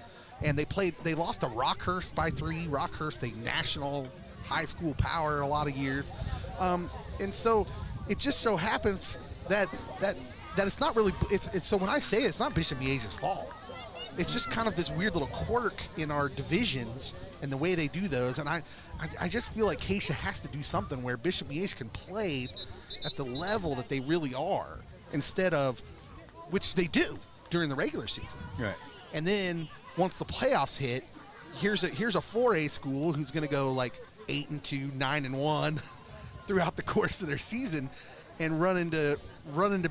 and they lost to Rockhurst by 3. Rockhurst, a national high school power a lot of years, and so it just so happens that it's not really it's so when I say it's not Bishop Miege's fault. It's just kind of this weird little quirk in our divisions and the way they do those. And I just feel like Keisha has to do something where Bishop Miege can play at the level that they really are instead of, which they do during the regular season. Right. And then once the playoffs hit, here's a 4A school who's going to go like 8-2, 9-1 throughout the course of their season and run into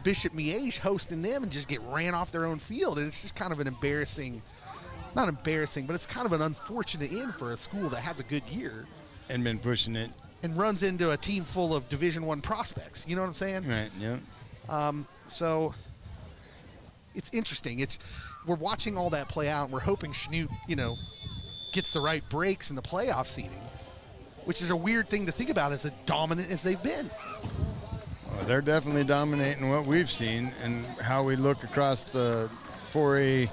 Bishop Miege hosting them and just get ran off their own field. And it's just kind of an embarrassing, not embarrassing, but it's kind of an unfortunate end for a school that has a good year. And been pushing it. And runs into a team full of Division I prospects. You know what I'm saying? Right, yeah. So it's interesting. We're watching all that play out, and we're hoping Chanute, gets the right breaks in the playoff seeding, which is a weird thing to think about as dominant as they've been. Well, they're definitely dominating what we've seen and how we look across the 4A,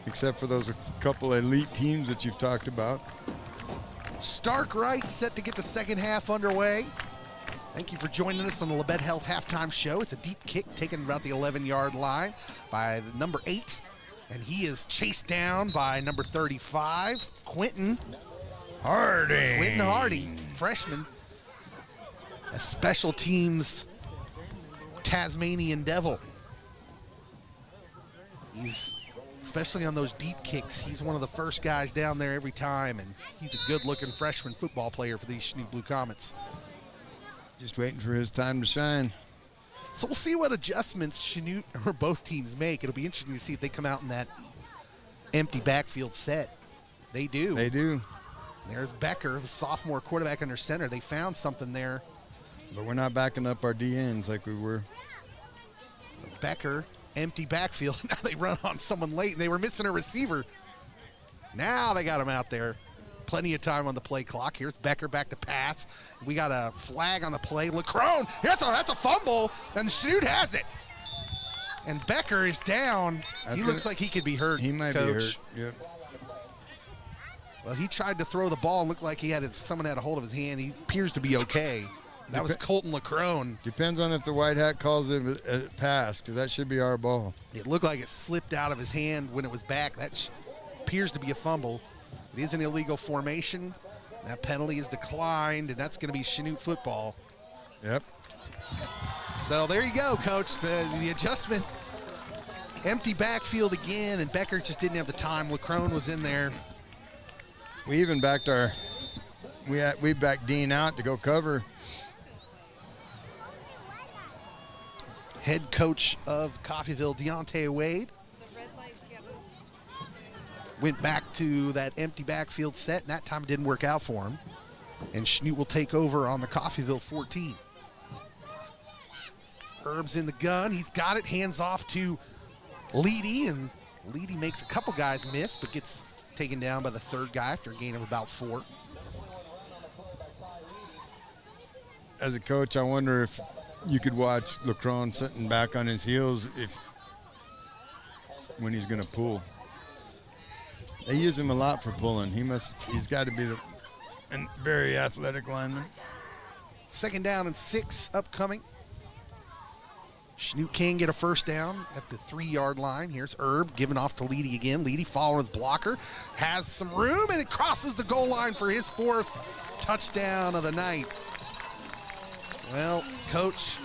except for those couple elite teams that you've talked about. Stark Right set to get the second half underway. Thank you for joining us on the Labette Health Halftime Show. It's a deep kick taken about the 11-yard line by the number 8, and he is chased down by number 35, Quentin Hardy, freshman, a special teams Tasmanian Devil. He's, especially on those deep kicks, he's one of the first guys down there every time, and he's a good-looking freshman football player for these Chanute Blue Comets. Just waiting for his time to shine. So we'll see what adjustments Chanute or both teams make. It'll be interesting to see if they come out in that empty backfield set. They do. They do. There's Becker, the sophomore quarterback under center. They found something there. But we're not backing up our DNs like we were. So Becker Empty backfield. Now they run on someone late, and they were missing a receiver. Now they got him out there. Plenty of time on the play clock. Here's Becker back to pass. We got a flag on the play. Leckrone, that's a fumble, and Chanute has it. And Becker is down. He looks like he could be hurt, He might Coach. be hurt. Yep. Well, he tried to throw the ball and looked like someone had a hold of his hand. He appears to be okay. That was Colton Leckrone. Depends on if the white hat calls it a pass, because that should be our ball. It looked like it slipped out of his hand when it was back. That appears to be a fumble. It is an illegal formation. That penalty is declined, and that's going to be Chanute football. Yep. So there you go, Coach. The adjustment. Empty backfield again, and Becker just didn't have the time. Leckrone was in there. We even backed we backed Dean out to go cover. Head coach of Coffeyville, Deontay Wade, The red light's yellow. went back to that empty backfield set, and that time it didn't work out for him. And Chanute will take over on the Coffeyville 14. Herb's in the gun. He's got it. Hands off to Leedy, and Leedy makes a couple guys miss, but gets taken down by the third guy after a gain of about 4. As a coach, I wonder if you could watch Leckrone sitting back on his heels when he's going to pull. They use him a lot for pulling. He's got to be a very athletic lineman. 2nd down and 6 upcoming. Chanute can get a first down at the 3-yard line. Here's Herb giving off to Leedy again. Leedy following his blocker. Has some room, and it crosses the goal line for his 4th touchdown of the night. Well, Coach.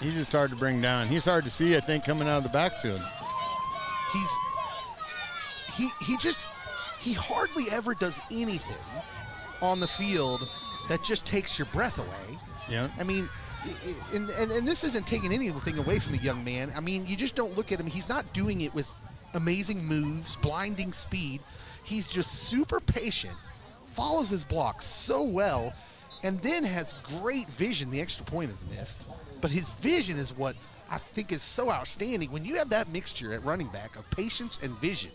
He's just hard to bring down. He's hard to see, I think, coming out of the backfield. He hardly ever does anything on the field that just takes your breath away. Yeah. I mean, and this isn't taking anything away from the young man. I mean, you just don't look at him. He's not doing it with amazing moves, blinding speed. He's just super patient, follows his blocks so well, and then has great vision. The extra point is missed, but his vision is what I think is so outstanding. When you have that mixture at running back of patience and vision,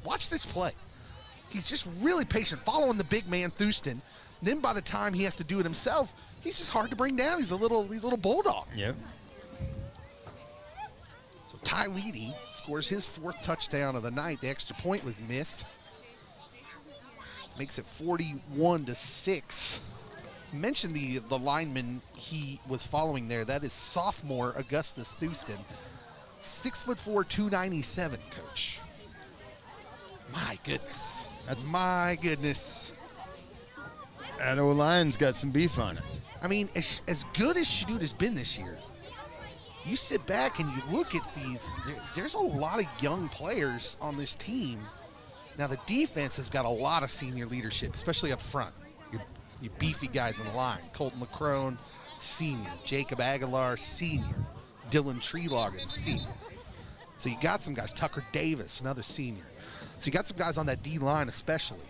watch this play. He's just really patient, following the big man Thurston. Then by the time he has to do it himself, he's just hard to bring down. He's a little bulldog. Yep. So Ty Leedy scores his 4th touchdown of the night. The extra point was missed. Makes it 41-6. Mentioned the lineman he was following there. That is sophomore Augustus Thurston. 6'4", 297, Coach. My goodness. That's my goodness. That O-line's got some beef on it. I mean, as good as Chanute has been this year, you sit back and you look at these, there's a lot of young players on this team. Now, the defense has got a lot of senior leadership, especially up front. You beefy guys on the line. Colton Leckrone, senior. Jacob Aguilar, senior. Dylan Treeloggan, senior. So you got some guys. Tucker Davis, another senior. So you got some guys on that D-line especially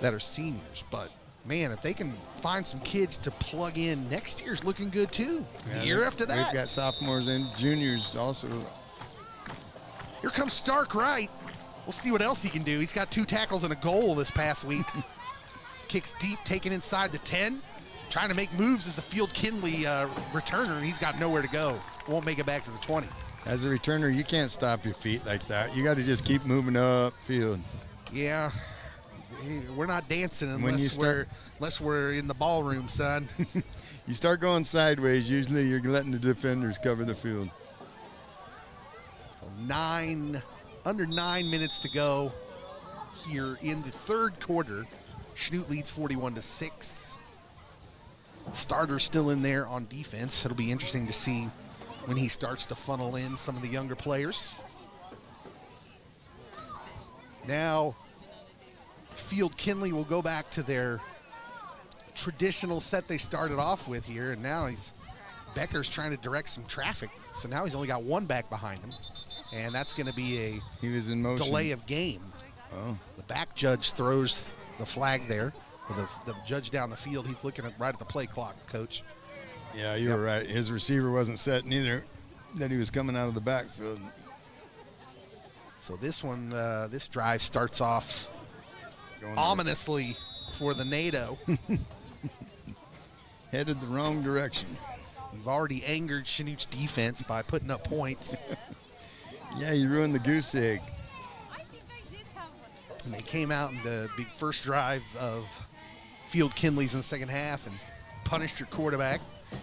that are seniors. But, man, if they can find some kids to plug in, next year's looking good too. Yeah, the year after that. We've got sophomores and juniors also. Here comes Stark Wright. We'll see what else he can do. He's got 2 tackles and a goal this past week. Kicks deep, taken inside the 10. Trying to make moves as a Field Kindley returner, and he's got nowhere to go. Won't make it back to the 20. As a returner, you can't stop your feet like that. You got to just keep moving upfield. Yeah, we're not dancing When you unless we're in the ballroom, son. You start going sideways, usually you're letting the defenders cover the field. So under 9 minutes to go here in the 3rd quarter. Chanute leads 41-6. Starter's still in there on defense. It'll be interesting to see when he starts to funnel in some of the younger players. Now, Field Kindley will go back to their traditional set they started off with here, and now Becker's trying to direct some traffic, so now he's only got 1 back behind him, and that's going to be He was in motion. delay of game. Oh. The back judge throws the flag there, or the judge down the field. He's looking right at the play clock, Coach. Yeah, you were right. His receiver wasn't set neither. that he was coming out of the backfield. So this one, this drive starts off Going ominously for the NATO. Headed the wrong direction. We've already angered Chanute's defense by putting up points. Yeah, you ruined the goose egg. And they came out in the big first drive of Field Kindley's in the second half and punished your quarterback.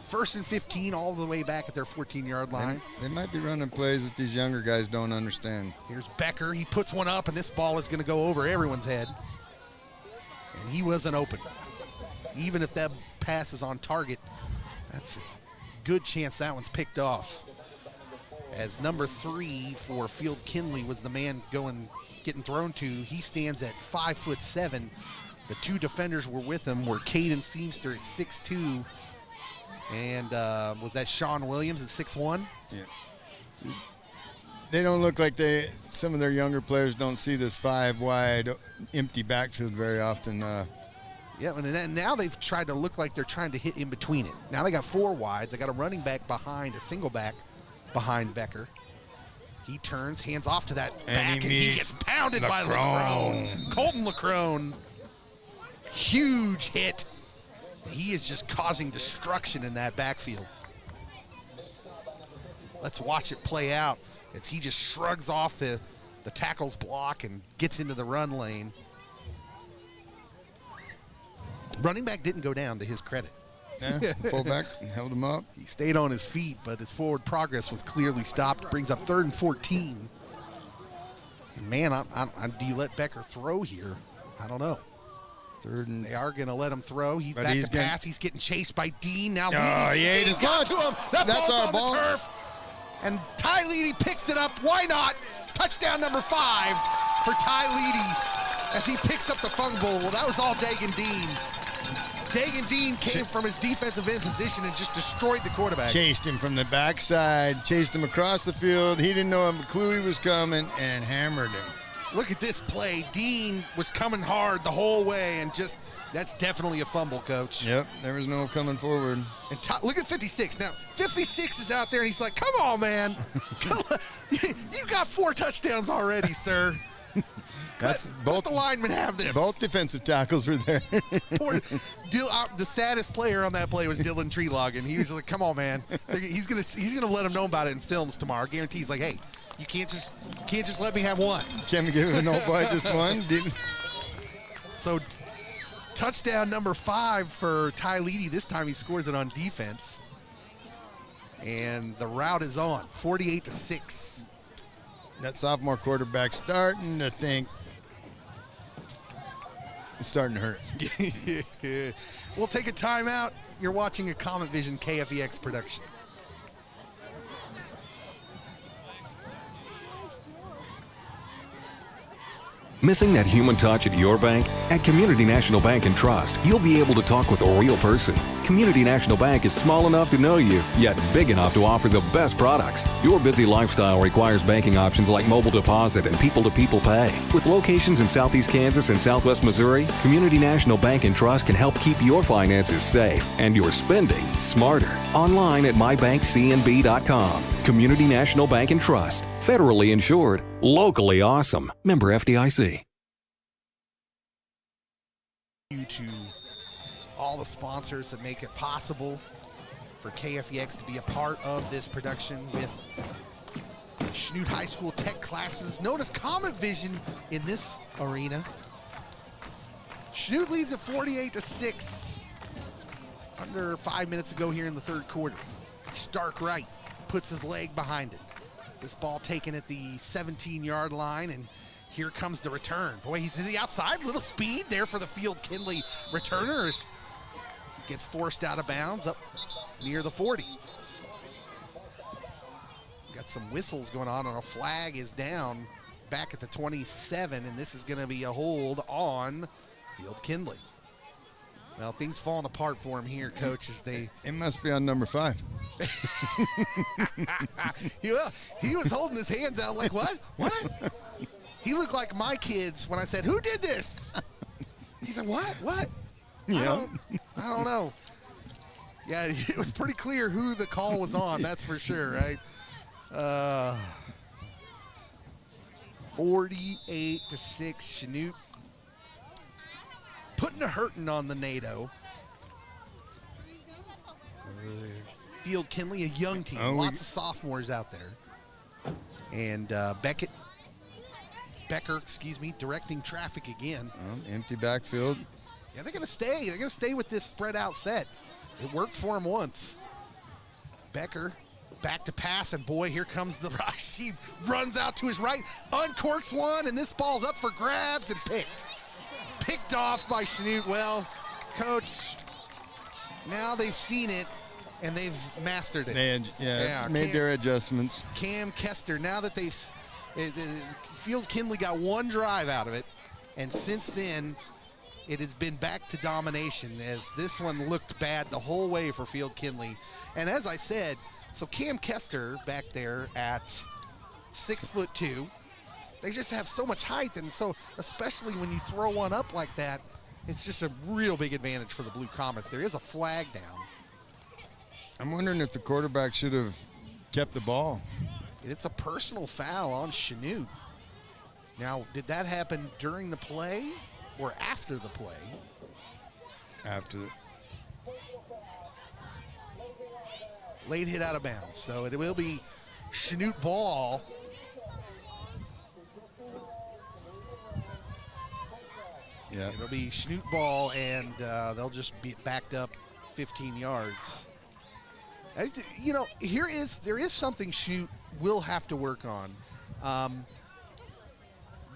1st and 15 all the way back at their 14-yard line. They might be running plays that these younger guys don't understand. Here's Becker. He puts one up, and this ball is going to go over everyone's head. And he wasn't open. Even if that pass is on target, that's a good chance that one's picked off. As number 3 for Field Kindley was the man getting thrown to. He stands at 5'7". The 2 defenders were with him were Caden Seamster at 6'2", and was that Sean Williams at 6'1"? Yeah. They don't look like some of their younger players don't see this 5 wide empty backfield very often. Yeah, and now they've tried to look like they're trying to hit in between it. Now they got 4 wides. They got a running back behind, a single back behind Becker. He turns, hands off to that back, and he gets pounded by Lacrone. Colton Lacrone. Huge hit. He is just causing destruction in that backfield. Let's watch it play out as he just shrugs off the tackle's block and gets into the run lane. Running back didn't go down, to his credit. Yeah, fullback held him up. He stayed on his feet, but his forward progress was clearly stopped. Brings up 3rd and 14. And man, do you let Becker throw here? I don't know. They are going to let him throw. He's back to pass. He's getting chased by Dean. Now Leedy got to him. That's our ball. The turf. And Ty Leedy picks it up. Why not? Touchdown number 5 for Ty Leedy as he picks up the fumble. Well, that was all Dagan Dean. Dagan Dean came from his defensive end position and just destroyed the quarterback. Chased him from the backside, chased him across the field. He didn't know a clue he was coming and hammered him. Look at this play. Dean was coming hard the whole way and that's definitely a fumble, Coach. Yep, there was no coming forward. And look at 56. Now, 56 is out there and he's like, come on, man. Come on. You got 4 touchdowns already, sir. Let the linemen have this. Both defensive tackles were there. The saddest player on that play was Dylan Treeloggan. He was like, come on, man. He's gonna let him know about it in films tomorrow. I guarantee he's like, hey, you can't just let me have one. Can't we give him no boy just one? So touchdown number 5 for Ty Leedy. This time he scores it on defense. And the route is on, 48-6. That sophomore quarterback starting to think it's starting to hurt. We'll take a timeout. You're watching a Comet Vision KFEX production. Missing that human touch at your bank? At Community National Bank and Trust, you'll be able to talk with a real person. Community National Bank is small enough to know you, yet big enough to offer the best products. Your busy lifestyle requires banking options like mobile deposit and people-to-people pay. With locations in Southeast Kansas and Southwest Missouri, Community National Bank and Trust can help keep your finances safe and your spending smarter. Online at mybankcnb.com. Community National Bank and Trust. Federally insured. Locally awesome. Member FDIC. To all the sponsors that make it possible for KFEX to be a part of this production with Chanute High School tech classes known as Comet Vision in this arena. Chanute leads at 48-6. Under 5 minutes to go here in the third quarter. Stark Wright puts his leg behind it. This ball taken at the 17-yard line, and here comes the return. Boy, he's to the outside. Little speed there for the Field Kindley returners. He gets forced out of bounds up near the 40. Got some whistles going on, and a flag is down back at the 27, and this is going to be a hold on Field Kindley. Well, things falling apart for him here, Coach, as they... It must be on number 5. He was holding his hands out like, what? What? He looked like my kids when I said, who did this? He said, what? Yeah. I don't know. Yeah, it was pretty clear who the call was on, that's for sure, right? 48-6, Chanute. Putting a hurting on the NATO. Field Kindley, a young team. Lots of sophomores out there. And Becker, directing traffic again. Empty backfield. Yeah, they're going to stay. They're going to stay with this spread out set. It worked for them once. Becker back to pass, and boy, here comes the rush. He runs out to his right, uncorks one, and this ball's up for grabs and picked. Picked off by Chanute. Well, Coach, now they've seen it, and they've mastered it. They made their adjustments. Cam Kester, now that they've Field Kindley got one drive out of it, and since then it has been back to domination, as this one looked bad the whole way for Field Kindley. And as I said, so Cam Kester back there at 6'2", they just have so much height, and so especially when you throw one up like that, it's just a real big advantage for the Blue Comets. There is a flag down. I'm wondering if the quarterback should have kept the ball. It's a personal foul on Chanute. Now, did that happen during the play or after the play? After. Late hit out of bounds. So it will be Chanute ball. Yeah. It'll be Chanute ball, and they'll just be backed up 15 yards. You know, there is something Chanute will have to work on.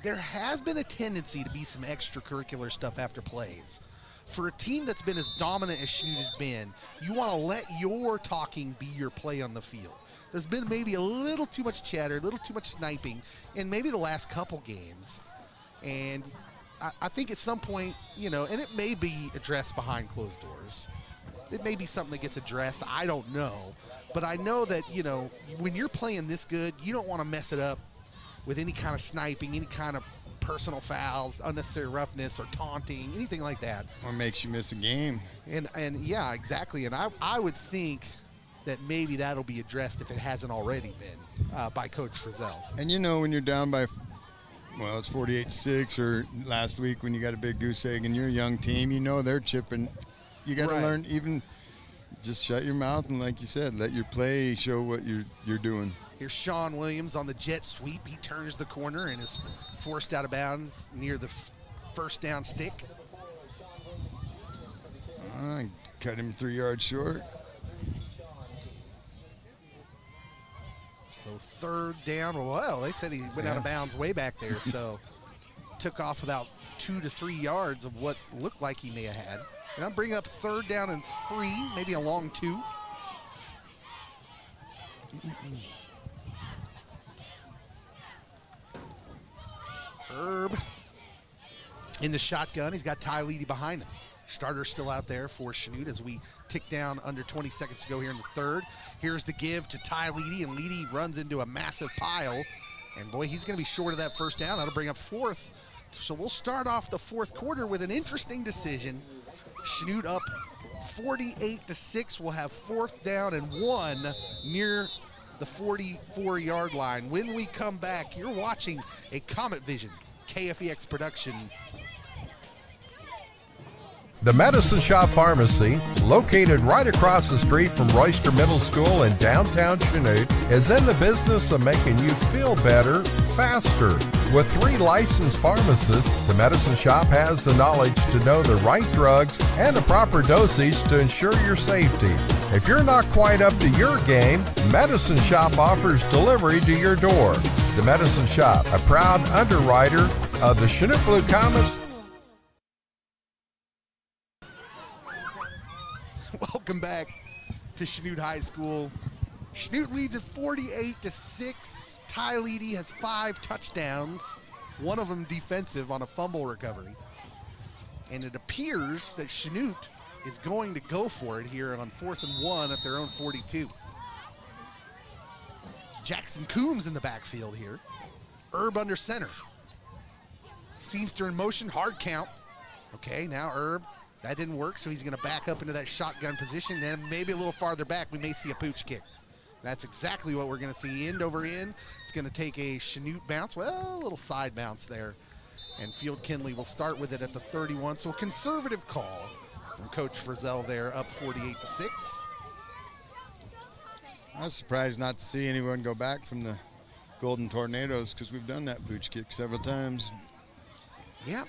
There has been a tendency to be some extracurricular stuff after plays. For a team that's been as dominant as Chanute has been, you want to let your talking be your play on the field. There's been maybe a little too much chatter, a little too much sniping in maybe the last couple games. And I think at some point, you know, and it may be addressed behind closed doors. It may be something that gets addressed. I don't know. But I know that, you know, when you're playing this good, you don't want to mess it up with any kind of sniping, any kind of personal fouls, unnecessary roughness, or taunting, anything like that. Or makes you miss a game. And yeah, exactly. And I would think that maybe that'll be addressed if it hasn't already been by Coach Frizzell. And you know, when you're down by, well, it's 48-6, or last week when you got a big goose egg and you're a young team, you know they're chipping. You got to learn, even just shut your mouth and, like you said, let your play show what you're doing. Here's Sean Williams on the jet sweep. He turns the corner and is forced out of bounds near the first down stick. Cut him 3 yards short. So third down. Well, they said he went out of bounds way back there, so took off about 2 to 3 yards of what looked like he may have had. And I'll bring up third down and 3, maybe a long 2. Herb in the shotgun. He's got Ty Leedy behind him. Starter still out there for Chanute as we tick down under 20 seconds to go here in the third. Here's the give to Ty Leedy, and Leedy runs into a massive pile. And boy, he's going to be short of that first down. That'll bring up fourth. So we'll start off the fourth quarter with an interesting decision. Chanute up 48-6. We'll have fourth down and 1 near the 44-yard line. When we come back, you're watching a Comet Vision KFEX production. The Medicine Shop Pharmacy, located right across the street from Royster Middle School in downtown Chanute, is in the business of making you feel better, faster. With 3 licensed pharmacists, the Medicine Shop has the knowledge to know the right drugs and the proper dosage to ensure your safety. If you're not quite up to your game, Medicine Shop offers delivery to your door. The Medicine Shop, a proud underwriter of the Chanute Blue Comets. Welcome back to Chanute High School. Chanute leads at 48-6. Ty Leedy has 5 touchdowns, one of them defensive on a fumble recovery. And it appears that Chanute is going to go for it here on 4th and 1 at their own 42. Jackson Coombs in the backfield here. Herb under center. Seamster in motion, hard count. Okay, now Herb. That didn't work, so he's going to back up into that shotgun position. And maybe a little farther back, we may see a pooch kick. That's exactly what we're going to see. End over end. It's going to take a Chanute bounce. Well, a little side bounce there. And Field Kindley will start with it at the 31. So a conservative call from Coach Frizzell there, up 48-6. I was surprised not to see anyone go back from the Golden Tornadoes because we've done that pooch kick several times. Yeah,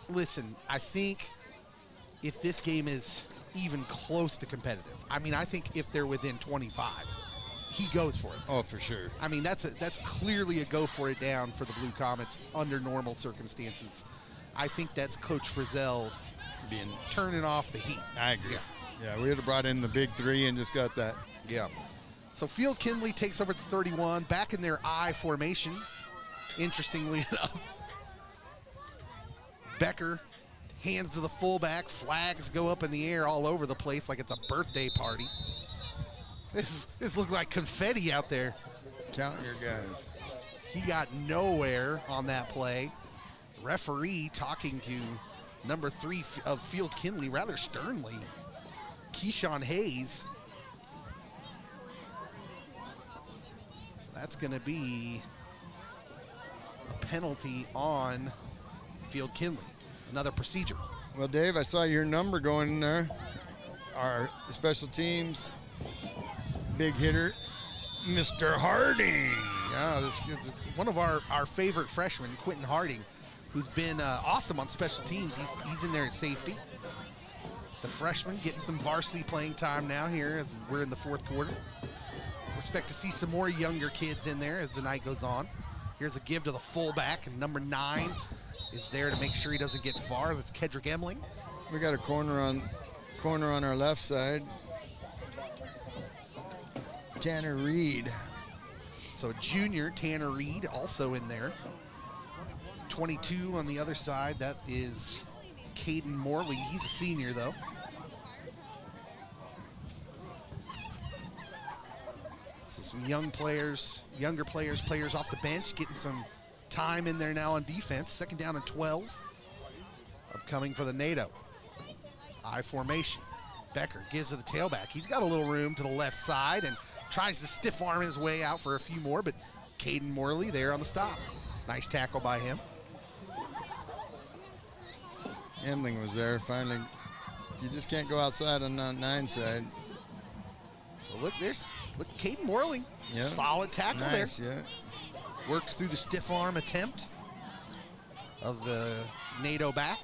listen, I think if this game is even close to competitive, I think if they're within 25, he goes for it. Oh, for sure. That's clearly a go for it down for the Blue Comets under normal circumstances. I think that's Coach Frizzell turning off the heat. I agree. Yeah, we would have brought in the big three and just got that. Yeah. So Field Kindley takes over at the 31, back in their I formation, interestingly enough. Becker hands to the fullback, flags go up in the air all over the place like it's a birthday party. This looked like confetti out there. Count your guys. He got nowhere on that play. Referee talking to number 3 of Field Kindley rather sternly, Keyshawn Hayes. So that's going to be a penalty on Field Kindley. Another procedure. Well, Dave, I saw your number going in there. Our special teams big hitter, Mr. Harding. Yeah, this is one of our favorite freshmen, Quentin Harding, who's been awesome on special teams. He's in there at safety. The freshman getting some varsity playing time now here as we're in the fourth quarter. Expect to see some more younger kids in there as the night goes on. Here's a give to the fullback, and number 9 is there to make sure he doesn't get far. That's Kedrick Emling. We got a corner on our left side. Tanner Reed. So junior Tanner Reed also in there. 22 on the other side, that is Caden Morley. He's a senior though. So some younger players off the bench, getting some time in there now on defense. Second down and 12. Upcoming for the NATO. I formation. Becker gives it the tailback. He's got a little room to the left side and tries to stiff arm his way out for a few more, but Caden Morley there on the stop. Nice tackle by him. Emling was there finally. You just can't go outside on the 9 side. So look, Caden Morley. Yep. Solid tackle nice, there. Yeah. Works through the stiff arm attempt of the NATO back.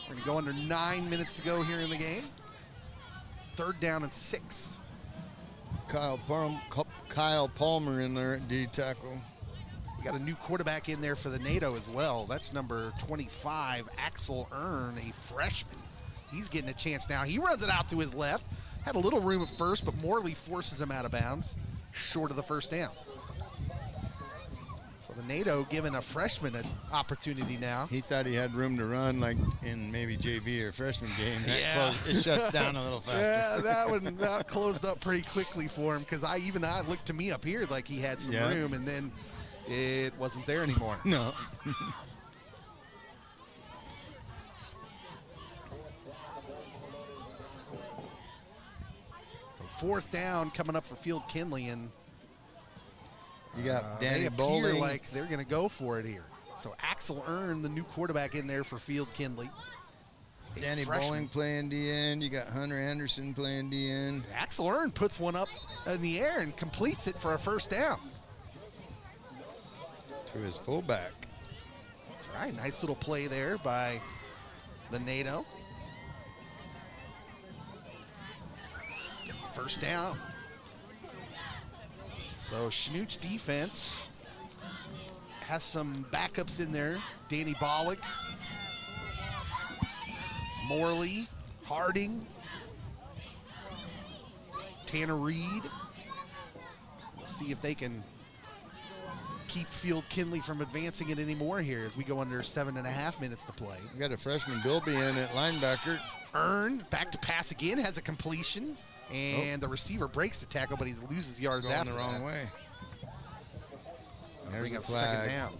We're going to go under 9 minutes to go here in the game. Third down and 6. Kyle Palmer in there at D tackle. We got a new quarterback in there for the NATO as well. That's number 25, Axel Earn, a freshman. He's getting a chance now. He runs it out to his left. Had a little room at first, but Morley forces him out of bounds, short of the first down. So the NATO giving a freshman an opportunity now. He thought he had room to run like in maybe JV or freshman game. Yeah. It shuts down a little faster. Yeah, that closed up pretty quickly for him because I looked to me up here like he had some room, and then it wasn't there anymore. No. So fourth down coming up for Field Kindley, and you got Danny they appear Bowling. like they're going to go for it here. So Axel Earn, the new quarterback in there for Field Kindley. Danny Bowling playing DN. You got Hunter Anderson playing DN. Axel Earn puts one up in the air and completes it for a first down. To his fullback. That's right. Nice little play there by the NATO. It's first down. So Chanute's defense has some backups in there. Danny Bollock, Morley, Harding, Tanner Reed. We'll see if they can keep Field Kindley from advancing it anymore here as we go under 7.5 minutes to play. We got a freshman Bilby in at linebacker. Earn back to pass again, has a completion, and the receiver breaks the tackle, but he loses yards Going after the wrong that. way. There's Bring a up flag. second down.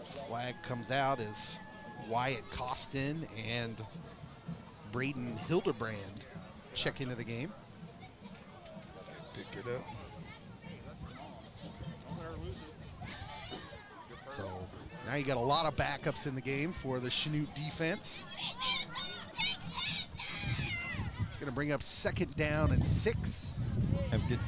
Flag comes out as Wyatt Costin and Braden Hildebrand check into the game. Pick it up. So now you got a lot of backups in the game for the Chanute defense. It's going to bring up 2nd down and 6. Have good.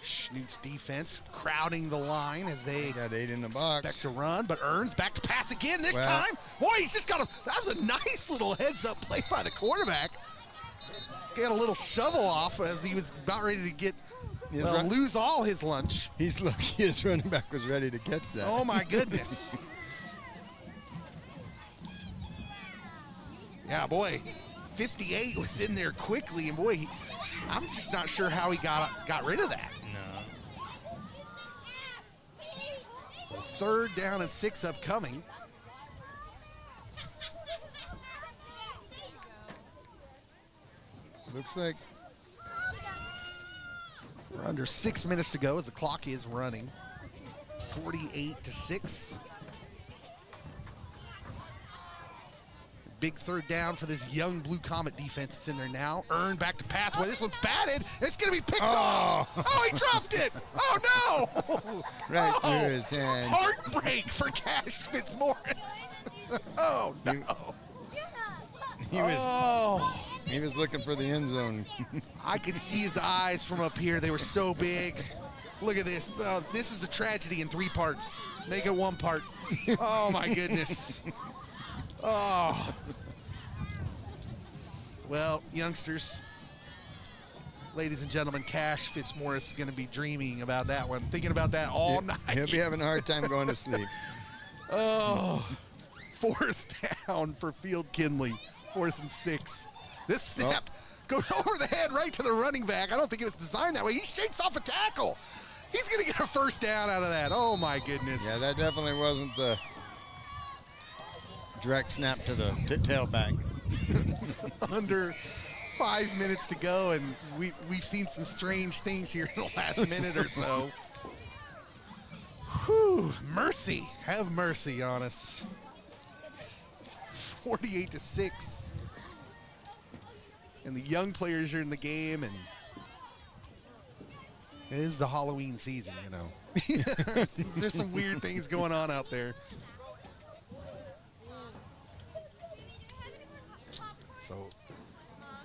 Chanute's defense crowding the line as they Got 8 in the box. expect to run, but Earns back to pass again this Well- time. Boy, he's just got that was a nice little heads-up play by the quarterback. Got a little shovel off as he was about ready to get lose all his lunch. He's lucky his running back was ready to catch that. Oh my goodness. Yeah, boy, 58 was in there quickly, and boy, I'm just not sure how he got rid of that. No. So 3rd down and 6 upcoming. Looks like We're under 6 minutes to go as the clock is running. 48-6. Big 3rd down for this young Blue Comet defense that's in there now. Earned back to pass. Well, this one's batted. It's going to be picked off. Oh, he dropped it. Oh, no. right through his hand. Heartbreak for Cash Fitzmaurice. Oh, no. He was looking for the end zone. I could see his eyes from up here. They were so big. Look at this. This is a tragedy in 3 parts. Make it 1 part. Oh, my goodness. Oh. Well, youngsters, ladies and gentlemen, Cash Fitzmaurice is going to be dreaming about that one, thinking about that all night. He'll be having a hard time going to sleep. Oh, 4th down for Field Kindley. 4th and 6. This snap goes over the head right to the running back. I don't think it was designed that way. He shakes off a tackle. He's going to get a 1st down out of that. Oh, my goodness. Yeah, that definitely wasn't the direct snap to the tailback. Under 5 minutes to go, and we've seen some strange things here in the last minute or so. Whew, mercy. Have mercy on us. 48-6. And the young players are in the game, and it is the Halloween season, you know. There's some weird things going on out there. So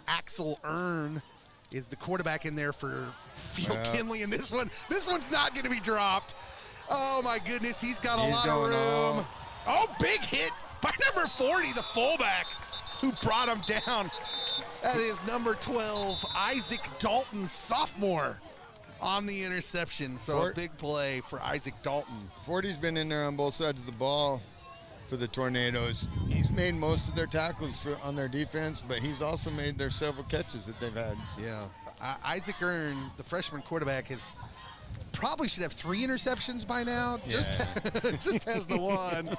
Axel Earn is the quarterback in there for Field Kindley, and this one's not going to be dropped. Oh my goodness, he's got a lot of room. Oh, big hit by number 40, the fullback, who brought him down. That is number 12, Isaac Dalton, sophomore, on the interception. So a big play for Isaac Dalton. 40's been in there on both sides of the ball for the Tornadoes. He's made most of their tackles on their defense, but he's also made their several catches that they've had. Yeah. Isaac Earn, the freshman quarterback, probably should have 3 interceptions by now. Yeah. Just has the one.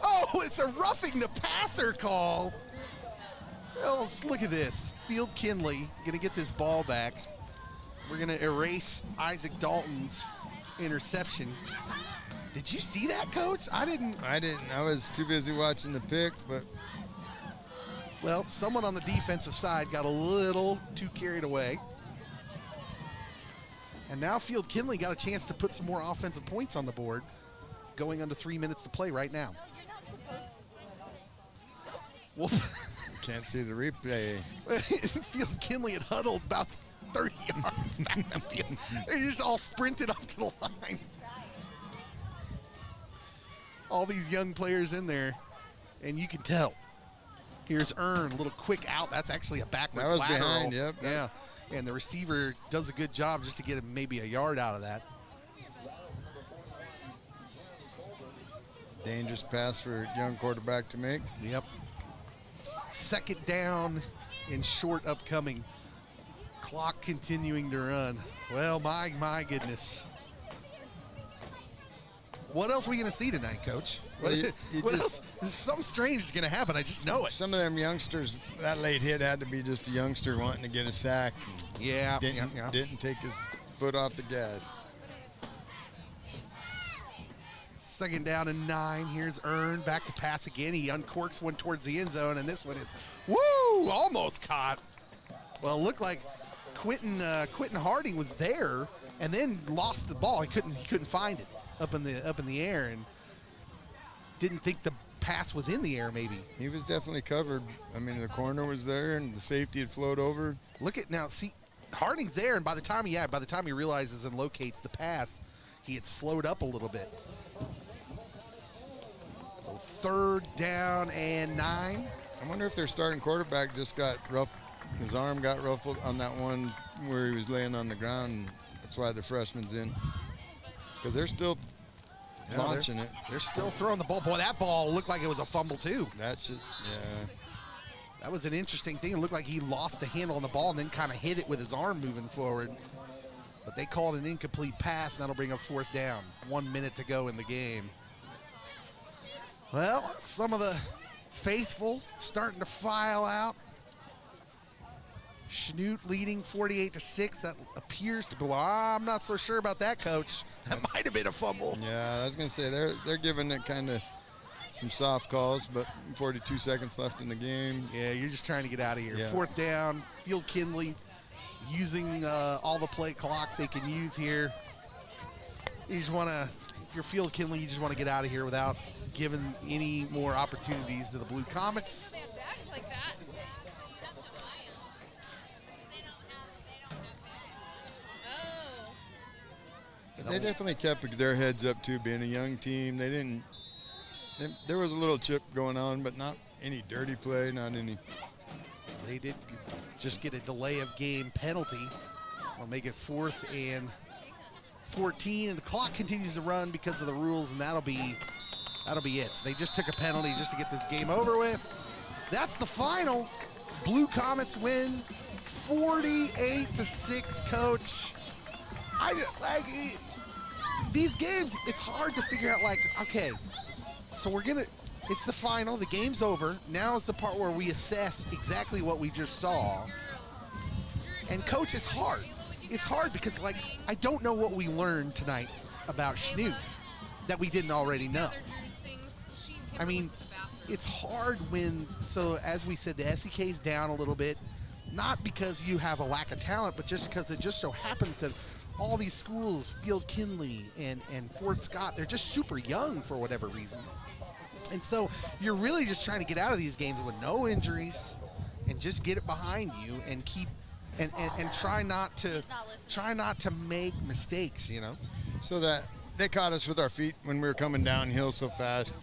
Oh, it's a roughing the passer call. Well, look at this. Field Kindley going to get this ball back. We're going to erase Isaac Dalton's interception. Did you see that, Coach? I didn't. I was too busy watching the pick, but. Well, someone on the defensive side got a little too carried away. And now Field Kindley got a chance to put some more offensive points on the board, going under 3 minutes to play right now. Well, can't see the replay. Field Kindley had huddled about 30 yards back the field. They just all sprinted up to the line. All these young players in there, and you can tell. Here's Earn, a little quick out. That's actually a backward lateral. That was behind, yep. Yeah, and the receiver does a good job just to get him maybe a yard out of that. Dangerous pass for a young quarterback to make. Yep. 2nd down and short upcoming. Clock continuing to run. Well, my goodness. What else are we going to see tonight, Coach? What else? Something strange is going to happen. I just know it. Some of them youngsters, that late hit had to be just a youngster wanting to get a sack. Yeah. Didn't take his foot off the gas. Second down and 9. Here's Earn back to pass again. He uncorks one towards the end zone, and this one is, woo, almost caught. Well, it looked like Quentin Harding was there and then lost the ball. He couldn't find it up in the air and didn't think the pass was in the air maybe. He was definitely covered. I mean, the corner was there and the safety had flowed over. Look at now, see, Harding's there, and by the time he realizes and locates the pass, he had slowed up a little bit. So 3rd down and 9. I wonder if their starting quarterback just got rough. His arm got ruffled on that one where he was laying on the ground. And that's why the freshman's in. Because they're still launching it. They're still throwing the ball. Boy, that ball looked like it was a fumble too. That's it. Yeah. That was an interesting thing. It looked like he lost the handle on the ball and then kind of hit it with his arm moving forward. But they called an incomplete pass, and that'll bring up 4th down. 1 minute to go in the game. Well, some of the faithful starting to file out. Chanute leading 48-6. That appears to be. Well, I'm not so sure about that, Coach. That might have been a fumble. Yeah, I was going to say they're giving it kind of some soft calls, but 42 seconds left in the game. Yeah, you're just trying to get out of here. Yeah. 4th down. Field Kindley using all the play clock they can use here. You just want to, if you're Field Kindley, you just want to get out of here without giving any more opportunities to the Blue Comets. Stand back like that. Oh. They definitely kept their heads up too, being a young team. There was a little chip going on, but not any dirty play, not any. They did just get a delay of game penalty. We'll make it 4th and 14, and the clock continues to run because of the rules, and that'll be it. So they just took a penalty just to get this game over with. That's the final. Blue Comets win 48-6, Coach. These games, it's hard to figure out, okay, so it's the final, the game's over. Now is the part where we assess exactly what we just saw. And Coach, it's hard. It's hard because, I don't know what we learned tonight about Chanute that we didn't already know. I mean, it's hard so as we said, the SEK's down a little bit, not because you have a lack of talent, but just because it just so happens that all these schools, Field Kindley and Fort Scott, they're just super young for whatever reason. And so you're really just trying to get out of these games with no injuries and just get it behind you and keep and try not to make mistakes, So that they caught us with our feet when we were coming downhill so fast,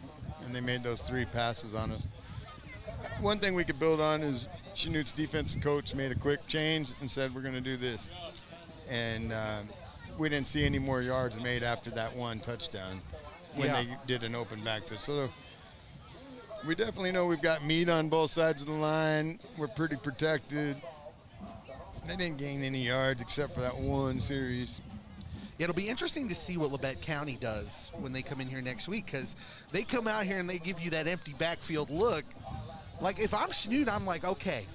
and they made those 3 passes on us. One thing we could build on is Chanute's defensive coach made a quick change and said, we're going to do this. And we didn't see any more yards made after that one touchdown when they did an open backfield. So we definitely know we've got meat on both sides of the line. We're pretty protected. They didn't gain any yards except for that one series. It'll be interesting to see what Labette County does when they come in here next week, because they come out here and they give you that empty backfield look. If I'm Chanute, I'm like, okay,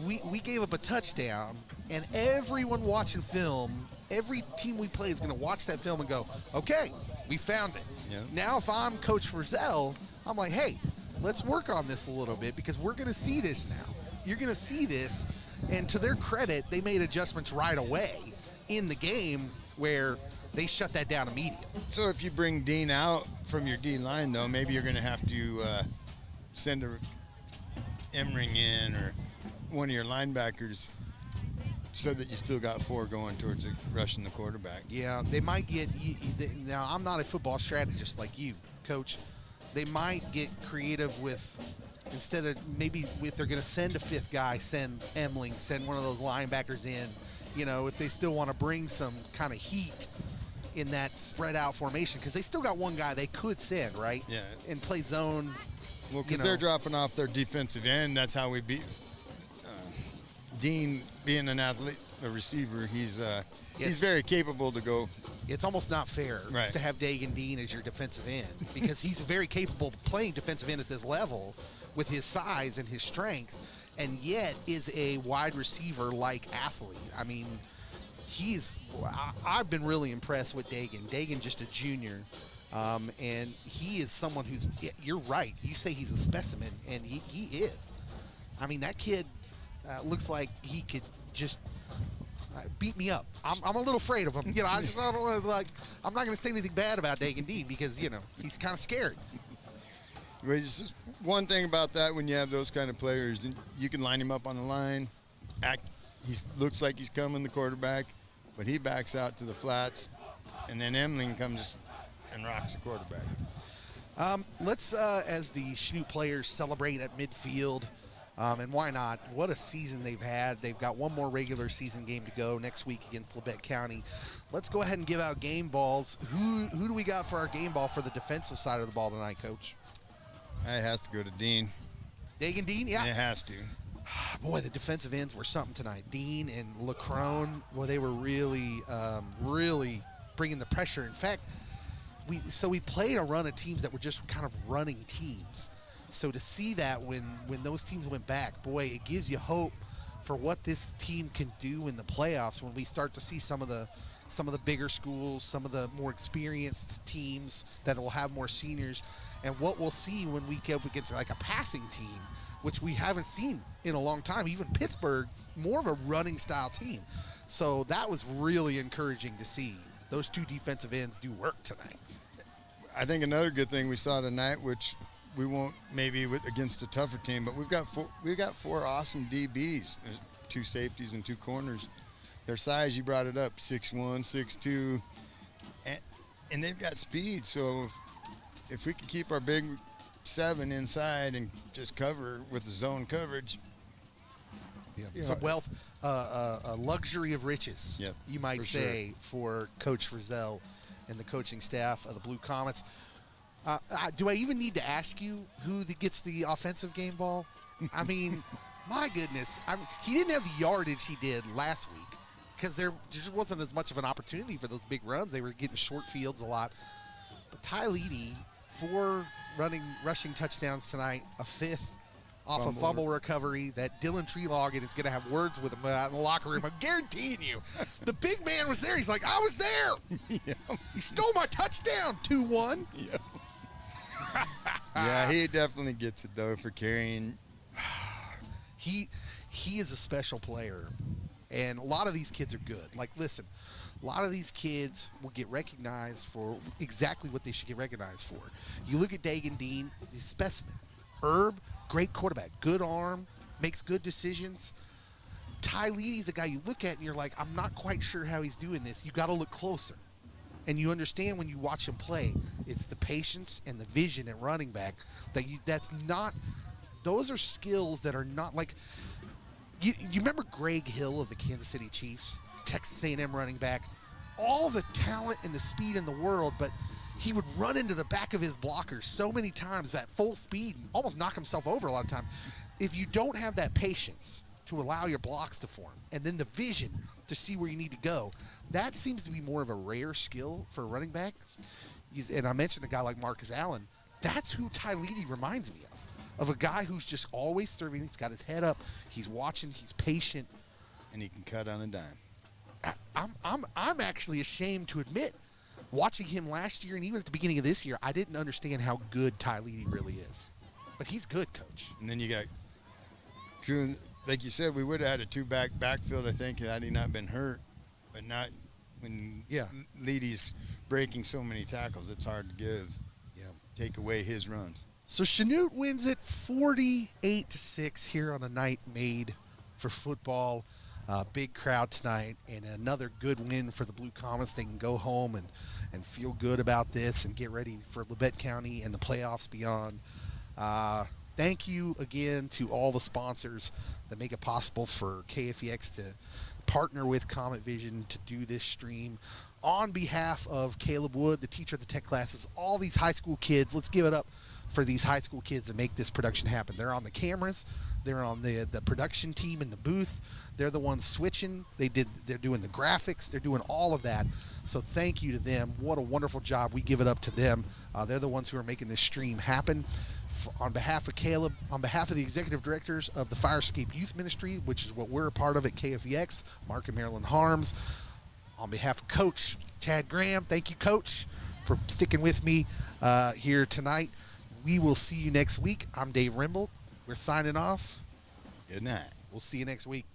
we gave up a touchdown, and everyone watching film, every team we play is going to watch that film and go, okay, we found it. Yeah. Now if I'm Coach Frizzell, I'm like, hey, let's work on this a little bit because we're going to see this now. You're going to see this. And to their credit, they made adjustments right away in the game where they shut that down immediately. So if you bring Dean out from your D-line, though, maybe you're going to have to send a Emring in or one of your linebackers so that you still got 4 going towards rushing the quarterback. Yeah, they might get – now, I'm not a football strategist like you, Coach. They might get creative with – instead of maybe if they're going to send a 5th guy, send Emling, send one of those linebackers in. If they still want to bring some kind of heat in that spread out formation, because they still got one guy they could send, right? Yeah. And play zone. Well, because they're dropping off their defensive end. That's how we beat Dean, being an athlete, a receiver. He's very capable to go. It's almost not fair to have Dagan Dean as your defensive end, because he's very capable of playing defensive end at this level with his size and his strength, and yet is a wide receiver-like athlete. I mean, I've been really impressed with Dagan. Dagan, just a junior, And he is someone who's, you're right, you say he's a specimen, and he is. I mean, that kid looks like he could just beat me up. I'm a little afraid of him. I just don't want to, I'm not going to say anything bad about Dagan Dean because, he's kind of scary. Well, it's just one thing about that, when you have those kind of players, and you can line him up on the line. He looks like he's coming, the quarterback, but he backs out to the flats, and then Emling comes and rocks the quarterback. Let's, as the Chanute players celebrate at midfield, and why not? What a season they've had. They've got one more regular season game to go next week against Labette County. Let's go ahead and give out game balls. Who do we got for our game ball for the defensive side of the ball tonight, Coach? It has to go to Dean. Dagan Dean, yeah. It has to. Boy, the defensive ends were something tonight. Dean and Lacrone, boy, they were really, really bringing the pressure. In fact, we played a run of teams that were just kind of running teams. So to see that when those teams went back, boy, it gives you hope for what this team can do in the playoffs when we start to see some of the bigger schools, some of the more experienced teams that will have more seniors, and what we'll see when we get up against like a passing team, which we haven't seen in a long time. Even Pittsburgh, more of a running style team. So that was really encouraging to see those two defensive ends do work tonight. I think another good thing we saw tonight, which we won't maybe against a tougher team, but we've got four awesome DBs, 2 safeties and 2 corners. Their size, you brought it up, 6'1", 6'2", and they've got speed. So if we can keep our big 7 inside and just cover with the zone coverage, it's a luxury of riches, you might say, for Coach Frizzell and the coaching staff of the Blue Comets. Do I even need to ask you who gets the offensive game ball? I mean, my goodness. He didn't have the yardage he did last week because there just wasn't as much of an opportunity for those big runs. They were getting short fields a lot. But Ty Leedy, 4 rushing touchdowns tonight, a 5th off a fumble recovery that Dylan Treeloggen is going to have words with him out in the locker room. I'm guaranteeing you. The big man was there. He's like, I was there. He stole my touchdown, 2-1. Yeah, he definitely gets it, though, for carrying. He is a special player, and a lot of these kids are good. Like, listen, a lot of these kids will get recognized for exactly what they should get recognized for. You look at Dagan Dean, the specimen. Herb, great quarterback, good arm, makes good decisions. Ty Leedy's a guy you look at and you're like, I'm not quite sure how he's doing this. You got to look closer. And you understand when you watch him play, it's the patience and the vision at running back those are skills that are not like, you remember Greg Hill of the Kansas City Chiefs, Texas A&M running back, all the talent and the speed in the world, but he would run into the back of his blockers so many times, that full speed, and almost knock himself over a lot of times. If you don't have that patience to allow your blocks to form, and then the vision to see where you need to go, that seems to be more of a rare skill for a running back. And I mentioned a guy like Marcus Allen. That's who Ty Leedy reminds me of a guy who's just always serving. He's got his head up. He's watching. He's patient. And he can cut on a dime. I'm actually ashamed to admit, watching him last year and even at the beginning of this year, I didn't understand how good Ty Leedy really is. But he's good, Coach. And then you got Drew, like you said, we would have had a 2-back backfield, I think, had he not been hurt. But not when Leedy's breaking so many tackles, it's hard to take away his runs. So Chanute wins it 48-6 here on a night made for football. Big crowd tonight, and another good win for the Blue Comets. They can go home and feel good about this and get ready for Labette County and the playoffs beyond. Thank you again to all the sponsors that make it possible for KFEX to partner with Comet Vision to do this stream. On behalf of Caleb Wood, the teacher of the tech classes, all these high school kids, let's give it up for these high school kids that make this production happen. They're on the cameras. They're on the production team in the booth. They're the ones switching. They're doing the graphics. They're doing all of that. So thank you to them. What a wonderful job. We give it up to them. They're the ones who are making this stream happen. On behalf of Caleb, on behalf of the executive directors of the Fire Escape Youth Ministry, which is what we're a part of at KFEX, Mark and Marilyn Harms, on behalf of Coach Chad Graham, thank you, Coach, for sticking with me here tonight. We will see you next week. I'm Dave Rimble. We're signing off. Good night. We'll see you next week.